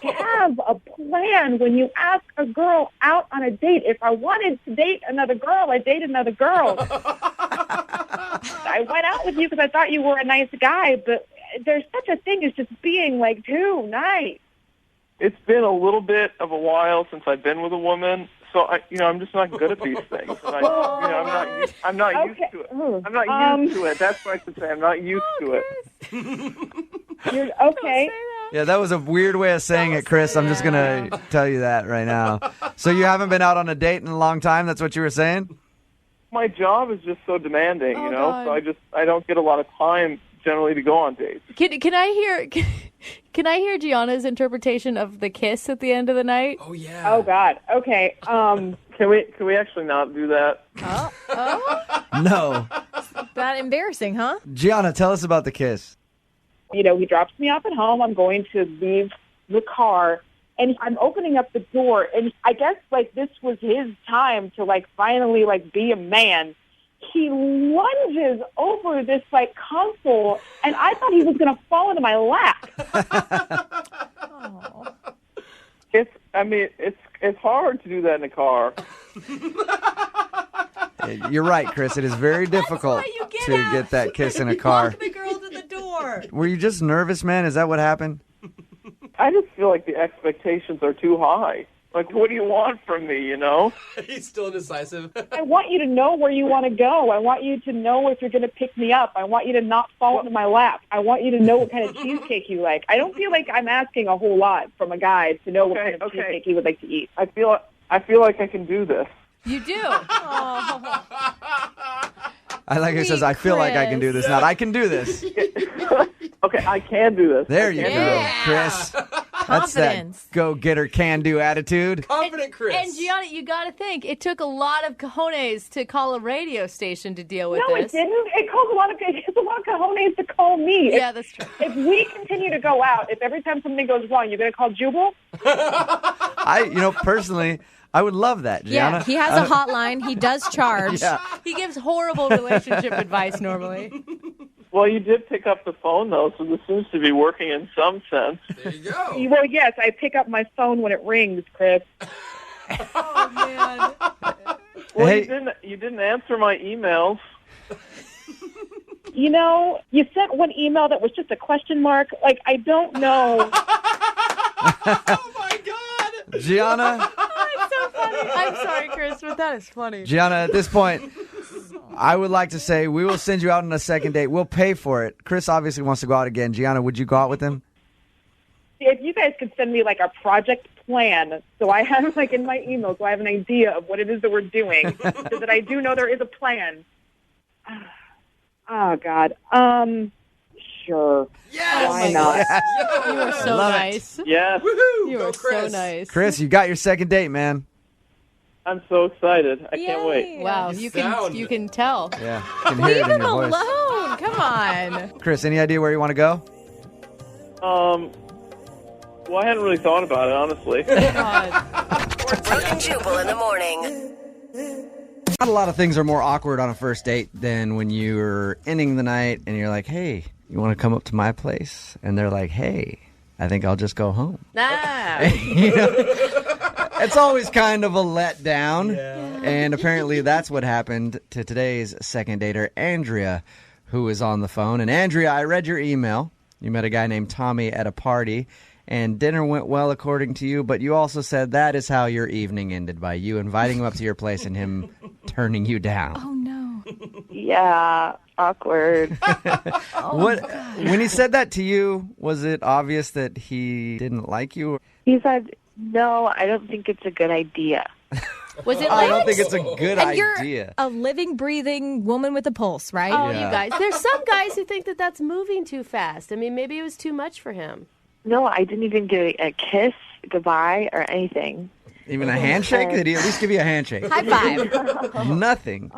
Have a plan when you ask a girl out on a date. If I wanted to date another girl, I'd date another girl. I went out with you because I thought you were a nice guy, but there's such a thing as just being too nice. It's been a little bit of a while since I've been with a woman, so I'm just not good at these things. And I'm not used to it. I'm not used to it. That's what I should say. I'm not used to it. You're okay. Yeah, that was a weird way of saying it, Chris. I'm just going to tell you that right now. So you haven't been out on a date in a long time? That's what you were saying? My job is just so demanding, God. so I don't get a lot of time generally to go on dates. Can I hear Gianna's interpretation of the kiss at the end of the night? Oh, yeah. Oh, God. Okay. Can we actually not do that? Oh, No. that embarrassing, huh? Gianna, tell us about the kiss. He drops me off at home. I'm going to leave the car, and I'm opening up the door, and I guess, this was his time to, finally, be a man. He lunges over this, console, and I thought he was going to fall into my lap. It's hard to do that in a car. You're right, Chris. It is very difficult to get that kiss in a car. Walk the girl to the door. Were you just nervous, man? Is that what happened? I just feel like the expectations are too high. What do you want from me, He's still indecisive. I want you to know where you want to go. I want you to know if you're going to pick me up. I want you to not fall into my lap. I want you to know what kind of cheesecake you like. I don't feel like I'm asking a whole lot from a guy to know what kind of cheesecake he would like to eat. I feel like I can do this. You do. I like it says, I feel like I can do this. Not, I can do this. Okay, I can do this. There you go, Chris. Confidence. That go-getter, can-do attitude. Confident Chris. And Gianna, you got to think, it took a lot of cojones to call a radio station to deal with No, this. it didn't. It took a lot of cojones to call me. Yeah, that's true. If we continue to go out, if every time something goes wrong, you're going to call Jubal? Personally, I would love that, Gianna. Yeah, he has a hotline. He does charge. Yeah. He gives horrible relationship advice normally. Well, you did pick up the phone, though, so this seems to be working in some sense. There you go. Well, yes, I pick up my phone when it rings, Chris. Oh, man. Well, Hey. you didn't answer my emails. You know, you sent one email that was just a question mark. Like, I don't know. Oh, my God. Gianna, It's so funny. I'm sorry, Chris, but that is funny. Gianna, at this point, I would like to say we will send you out on a second date. We'll pay for it. Chris obviously wants to go out again. Gianna, would you go out with him? If you guys could send me, like, a project plan so I have, like, in my email, so I have an idea of what it is that we're doing, so that I do know there is a plan. Oh, God. Sure. Yes. Why not? You are so Love it. nice. Yes, Woohoo. You Go are Chris. so nice. Chris, you got your second date, man. I'm so excited. I can't wait. Wow, You you can tell. Yeah, can hear Leave it in him your voice. alone. Come on. Chris, any idea where you want to go? Well, I hadn't really thought about it, honestly. Brooke and Jubal in the morning. Not a lot of things are more awkward on a first date than when you're ending the night and you're like, hey, you want to come up to my place? And they're like, hey, I think I'll just go home. It's always kind of a letdown. And apparently that's what happened to today's second dater, Andrea, who is on the phone. And Andrea, I read your email. You met a guy named Tommy at a party, and dinner went well according to you, but you also said that is how your evening ended, by you inviting him up to your place and him turning you down. Oh, no. Yeah, awkward. When he said that to you, was it obvious that he didn't like you? He said, no, I don't think it's a good idea. Was it I like? don't think it's a good And you're idea. a living, breathing woman with a pulse, right? Oh, Yeah. you guys. There's some guys who think that that's moving too fast. I mean, maybe it was too much for him. No, I didn't even get a kiss, goodbye, or anything. Even a handshake? Did he at least give you a handshake? High five. Nothing.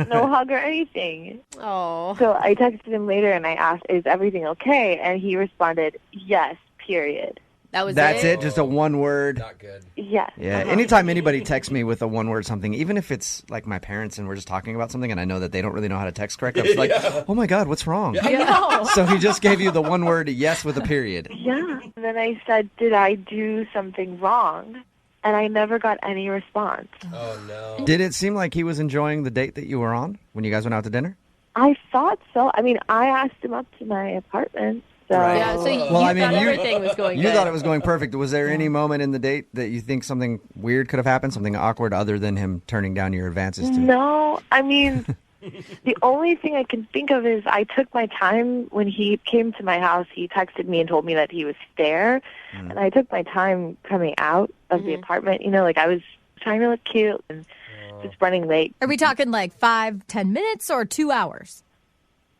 No hug or anything. Oh. So I texted him later and I asked, is everything okay? And he responded, yes, period. That's it? Just a one word? Not good. Yes. Yeah. Anytime anybody texts me with a one word something, even if it's like my parents and we're just talking about something and I know that they don't really know how to text correctly, I'm just like, oh my God, what's wrong? I know. So he just gave you the one word yes with a period. Yeah. And then I said, did I do something wrong? And I never got any response. Oh, no. Did it seem like he was enjoying the date that you were on when you guys went out to dinner? I thought so. I mean, I asked him up to my apartment. So. Right. Yeah, so you I mean, thought everything was going You good. thought it was going perfect. Was there any moment in the date that you think something weird could have happened, something awkward other than him turning down your advances to? No, I mean, the only thing I can think of is I took my time when he came to my house. He texted me and told me that he was there, and I took my time coming out of the apartment. You know, like I was trying to look cute and just running late. Are we talking like 5-10 minutes or 2 hours?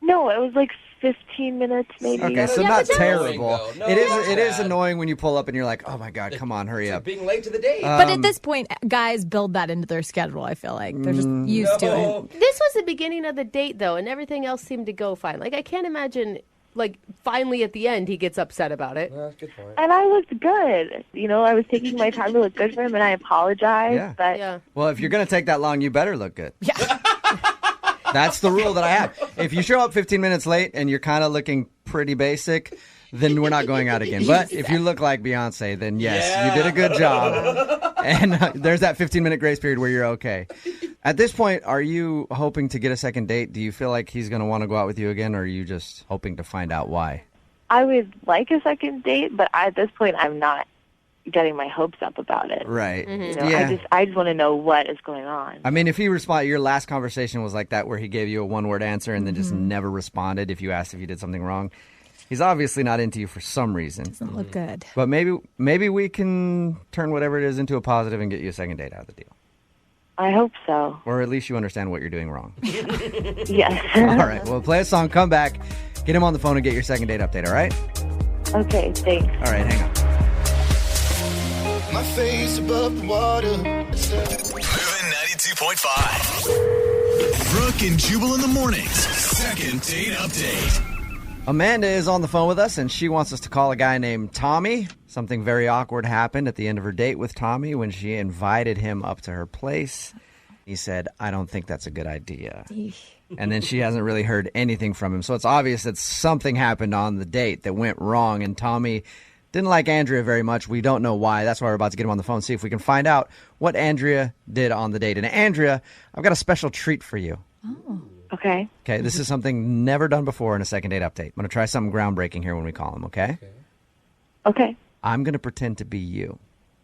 No, it was like 15 minutes maybe. Okay, so Yeah, not but that's terrible. annoying, though. No, it that's is bad. annoying when you pull up and you're like, oh my God, come on, hurry up. Being late to the date. But at this point, guys build that into their schedule, I feel like. They're just used to it. This was the beginning of the date, though, and everything else seemed to go fine. Like, I can't imagine, like, finally at the end he gets upset about it. Good point. And I looked good. You know, I was taking my time to look good for him, and I apologized. Yeah. But Yeah. Well, if you're going to take that long, you better look good. Yeah. That's the rule that I have. If you show up 15 minutes late and you're kind of looking pretty basic, then we're not going out again. But if you look like Beyonce, then yes, you did a good job. And there's that 15-minute grace period where you're okay. At this point, are you hoping to get a second date? Do you feel like he's going to want to go out with you again, or are you just hoping to find out why? I would like a second date, but at this point, I'm not getting my hopes up about it. Right. You know, Yeah. I just want to know what is going on. I mean, if he responded, your last conversation was like that where he gave you a one-word answer and then just never responded if you asked if you did something wrong. He's obviously not into you for some reason. Doesn't look good. But maybe we can turn whatever it is into a positive and get you a second date out of the deal. I hope so. Or at least you understand what you're doing wrong. Yes. All right. Well, play a song, come back, get him on the phone and get your second date update, all right? Okay, thanks. All right, hang on. my face above the water. Moving 92.5. Brooke and Jubal in the mornings. Second date update. Amanda is on the phone with us, and she wants us to call a guy named Tommy. Something very awkward happened at the end of her date with Tommy when she invited him up to her place. He said, I don't think that's a good idea. And then she hasn't really heard anything from him. So it's obvious that something happened on the date that went wrong, and Tommy didn't like Andrea very much. We don't know why. That's why we're about to get him on the phone, see if we can find out what Andrea did on the date. And Andrea, I've got a special treat for you. Oh. Okay. Okay, this is something never done before in a second date update. I'm going to try something groundbreaking here when we call him, okay? Okay. I'm going to pretend to be you.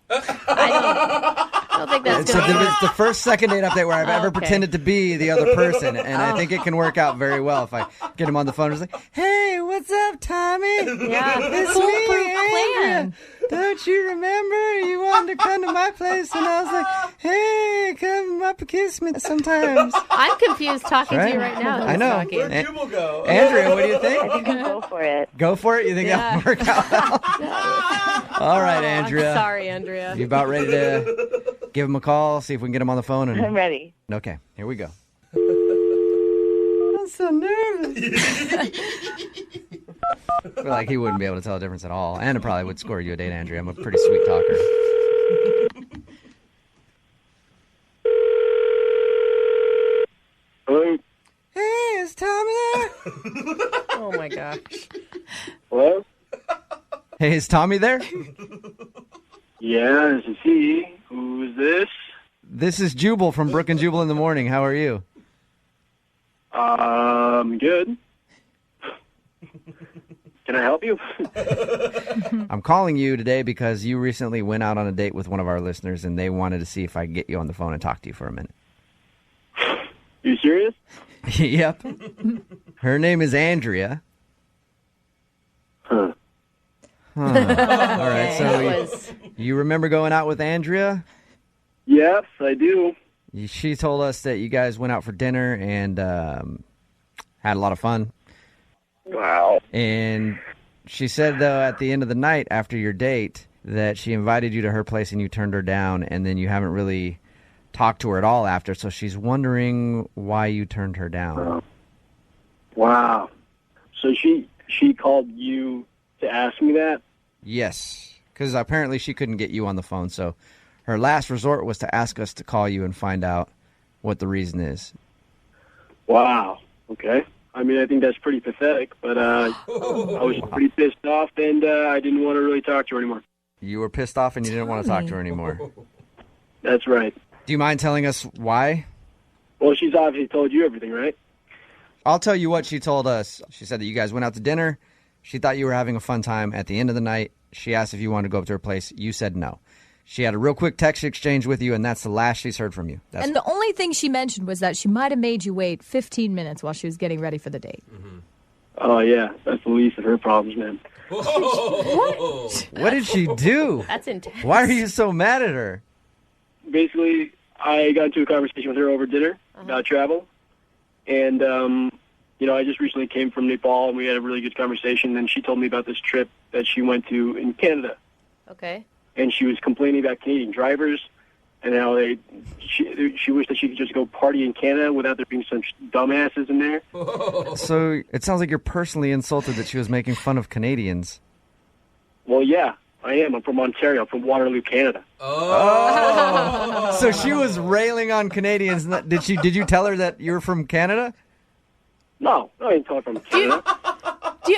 I don't think that's So good. it's the first second date update where I've ever Okay. pretended to be the other person, and I think it can work out very well if I get him on the phone and just like, hey, what's up, Tommy? Yeah, It's foolproof me, Andrea. plan. Don't you remember? You wanted to come to my place, and I was like, hey, come up and kiss me sometimes. I'm confused talking to you Right? right now. I know. Talking. Where'd Jubal go? Andrea, what do you think? I think I'll go for it. Go for it? You think that'll work out well? All right, Oh, Andrea. I'm sorry, Andrea. You about ready to give him a call, see if we can get him on the phone? And... I'm ready. Okay, here we go. I'm so nervous. I feel like he wouldn't be able to tell a difference at all. And it probably would score you a date, Andrea. I'm a pretty sweet talker. Hello? Hey, is Tommy there? Oh, my gosh. Hello? Hey, is Tommy there? Yeah, this is he. Who is this? This is Jubal from Brooke and Jubal in the morning. How are you? Good. Can I help you? I'm calling you today because you recently went out on a date with one of our listeners, and they wanted to see if I could get you on the phone and talk to you for a minute. You serious? Yep. Her name is Andrea. Huh. All right, so you remember going out with Andrea? Yes, I do. She told us that you guys went out for dinner and had a lot of fun. Wow. And she said, though, at the end of the night after your date, that she invited you to her place and you turned her down, and then you haven't really talked to her at all after, so she's wondering why you turned her down. Wow. So she called you to ask me that? Yes, because apparently she couldn't get you on the phone, so her last resort was to ask us to call you and find out what the reason is. Wow. Okay. I mean, I think that's pretty pathetic, but I was pretty pissed off, and I didn't want to really talk to her anymore. You were pissed off and you didn't want to talk to her anymore. That's right. Do you mind telling us why? Well, she's obviously told you everything, right? I'll tell you what she told us. She said that you guys went out to dinner. She thought you were having a fun time. At the end of the night, she asked if you wanted to go up to her place. You said no. She had a real quick text exchange with you, and that's the last she's heard from you. And the only thing she mentioned was that she might have made you wait 15 minutes while she was getting ready for the date. Mm-hmm. Oh, yeah. That's the least of her problems, man. What did she do? That's intense. Why are you so mad at her? Basically, I got into a conversation with her over dinner about travel. And, I just recently came from Nepal, and we had a really good conversation. And she told me about this trip that she went to in Canada. Okay. And she was complaining about Canadian drivers and how she wished that she could just go party in Canada without there being some dumbasses in there. So it sounds like you're personally insulted that she was making fun of Canadians. Well, yeah, I am. I'm from Ontario. I'm from Waterloo, Canada. Oh. So she was railing on Canadians. Did you tell her that you're from Canada? No, I didn't tell her from Canada.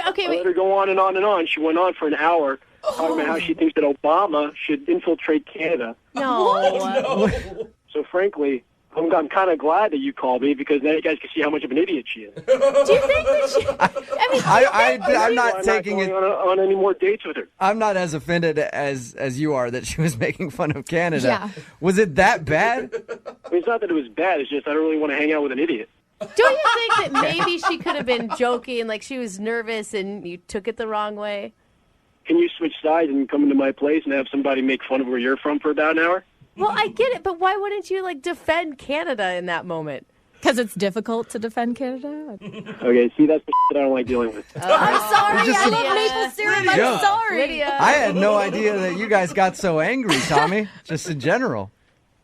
Okay, I let her go on and on and on. She went on for an hour talking about how she thinks that Obama should infiltrate Canada. No. So frankly, I'm kind of glad that you called me because now you guys can see how much of an idiot she is. Do you think that she... I'm not taking it on any more dates with her. I'm not as offended as you are that she was making fun of Canada. Yeah. Was it that bad? I mean, it's not that it was bad. It's just I don't really want to hang out with an idiot. Don't you think that maybe she could have been joking, like she was nervous and you took it the wrong way? Can you switch sides and come into my place and have somebody make fun of where you're from for about an hour? Well, I get it, but why wouldn't you, defend Canada in that moment? Because it's difficult to defend Canada? Okay, see, that's the that I don't like dealing with. I'm sorry. Just I a- love maple syrup. Yeah. I'm sorry. Lydia. I had no idea that you guys got so angry, Tommy, just in general.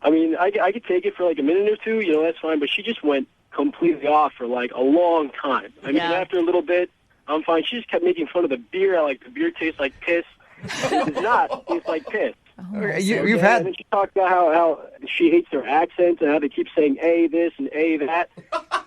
I mean, I could take it for like a minute or two, that's fine, but she just went completely off for like a long time. I mean, after a little bit, I'm fine. She just kept making fun of the beer. The beer tastes like piss. It does not taste like piss. You've And had... then she talked about how she hates their accents and how they keep saying "a this" and "a that."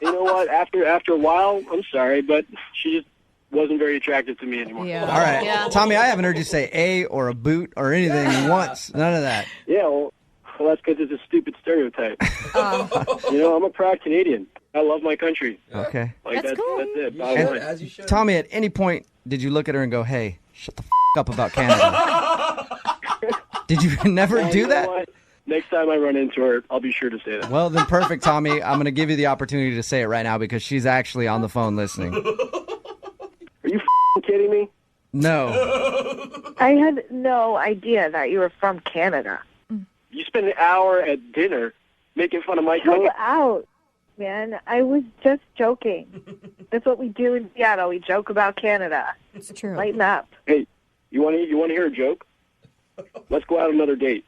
You know what? After a while, I'm sorry, but she just wasn't very attractive to me anymore. All right. Tommy, I haven't heard you say a or a boot or anything once. None of that. Yeah, well, that's because it's a stupid stereotype. I'm a proud Canadian. I love my country. Okay. That's cool. That's it. Bottom And line. As you should. Tommy, at any point, did you look at her and go, hey, shut the up about Canada? Did you never Well, do you know that? what? Next time I run into her, I'll be sure to say that. Well, then perfect, Tommy. I'm going to give you the opportunity to say it right now because she's actually on the phone listening. Are you kidding me? No. I had no idea that you were from Canada. You spent an hour at dinner making fun of my Chill country. out, man. I was just joking. That's what we do in Seattle. We joke about Canada. It's true. Lighten up. Hey, you want to hear a joke? Let's go out on another date.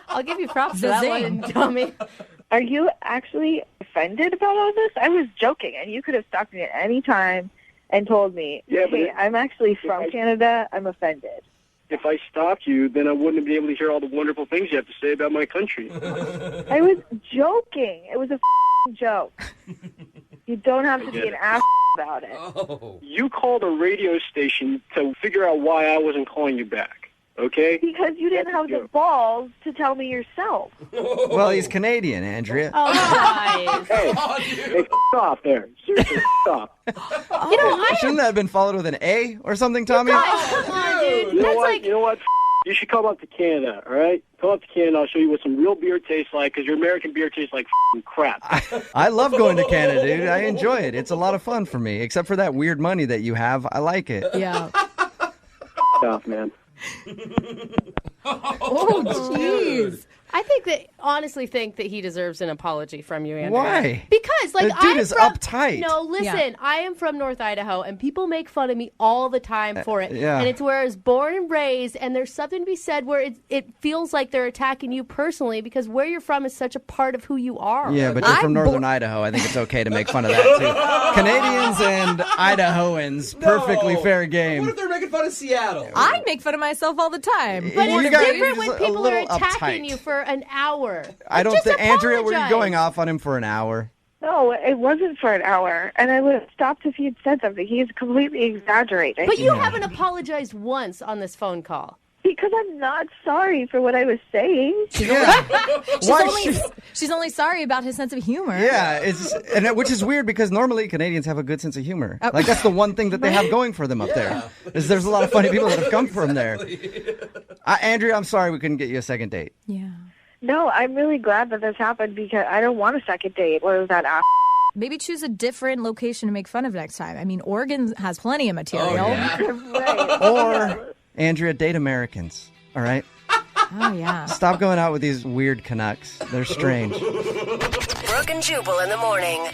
I'll give you props for that one, Tommy. Are you actually offended about all this? I was joking, and you could have stopped me at any time and told me, hey, I'm actually from Canada. I'm offended. If I stopped you, then I wouldn't be able to hear all the wonderful things you have to say about my country. I was joking. It was a joke. You don't have to be an ass about it. You called a radio station to figure out why I wasn't calling you back, okay? Because you didn't have the balls to tell me yourself. Well, he's Canadian, Andrea. Oh, guys. Hey, off there. Seriously, off. Shouldn't that have been followed with an A or something, Tommy? Come on, dude. You know That's what? like... You know what? You should come up to Canada, all right? Come up to Canada. I'll show you what some real beer tastes like, because your American beer tastes like crap. I love going to Canada, dude. I enjoy it. It's a lot of fun for me, except for that weird money that you have. I like it. Yeah. Off, man. Oh, jeez. I honestly think that he deserves an apology from you, Andrea. Why? Because, The dude I'm is from, uptight. No, listen, Yeah. I am from North Idaho, and people make fun of me all the time for it. yeah. And it's where I was born and raised, and there's something to be said where it feels like they're attacking you personally because where you're from is such a part of who you are. Yeah, but you're from northern Idaho. I think it's okay to make fun of that, too. Canadians and Idahoans, perfectly fair game. What if they're making fun of Seattle? I make fun of myself all the time. But You it's guys different are when a people are little attacking uptight. you for an hour. I don't Just think, Andrea, were you apologize. going off on him for an hour? No, it wasn't for an hour, and I would have stopped if he'd said something. He's completely exaggerating. But you haven't apologized once on this phone call. Because I'm not sorry for what I was saying. She's only sorry about his sense of humor. Yeah, which is weird because normally Canadians have a good sense of humor. Like that's the one thing that they have going for them up there. Is there's a lot of funny people that have come from there. Andrea, I'm sorry we couldn't get you a second date. Yeah. No, I'm really glad that this happened because I don't want a second date. What was that ass? Maybe choose a different location to make fun of next time. I mean, Oregon has plenty of material. Or Andrea, date Americans. All right. Oh yeah. Stop going out with these weird Canucks. They're strange. Brooke and Jubal in the morning.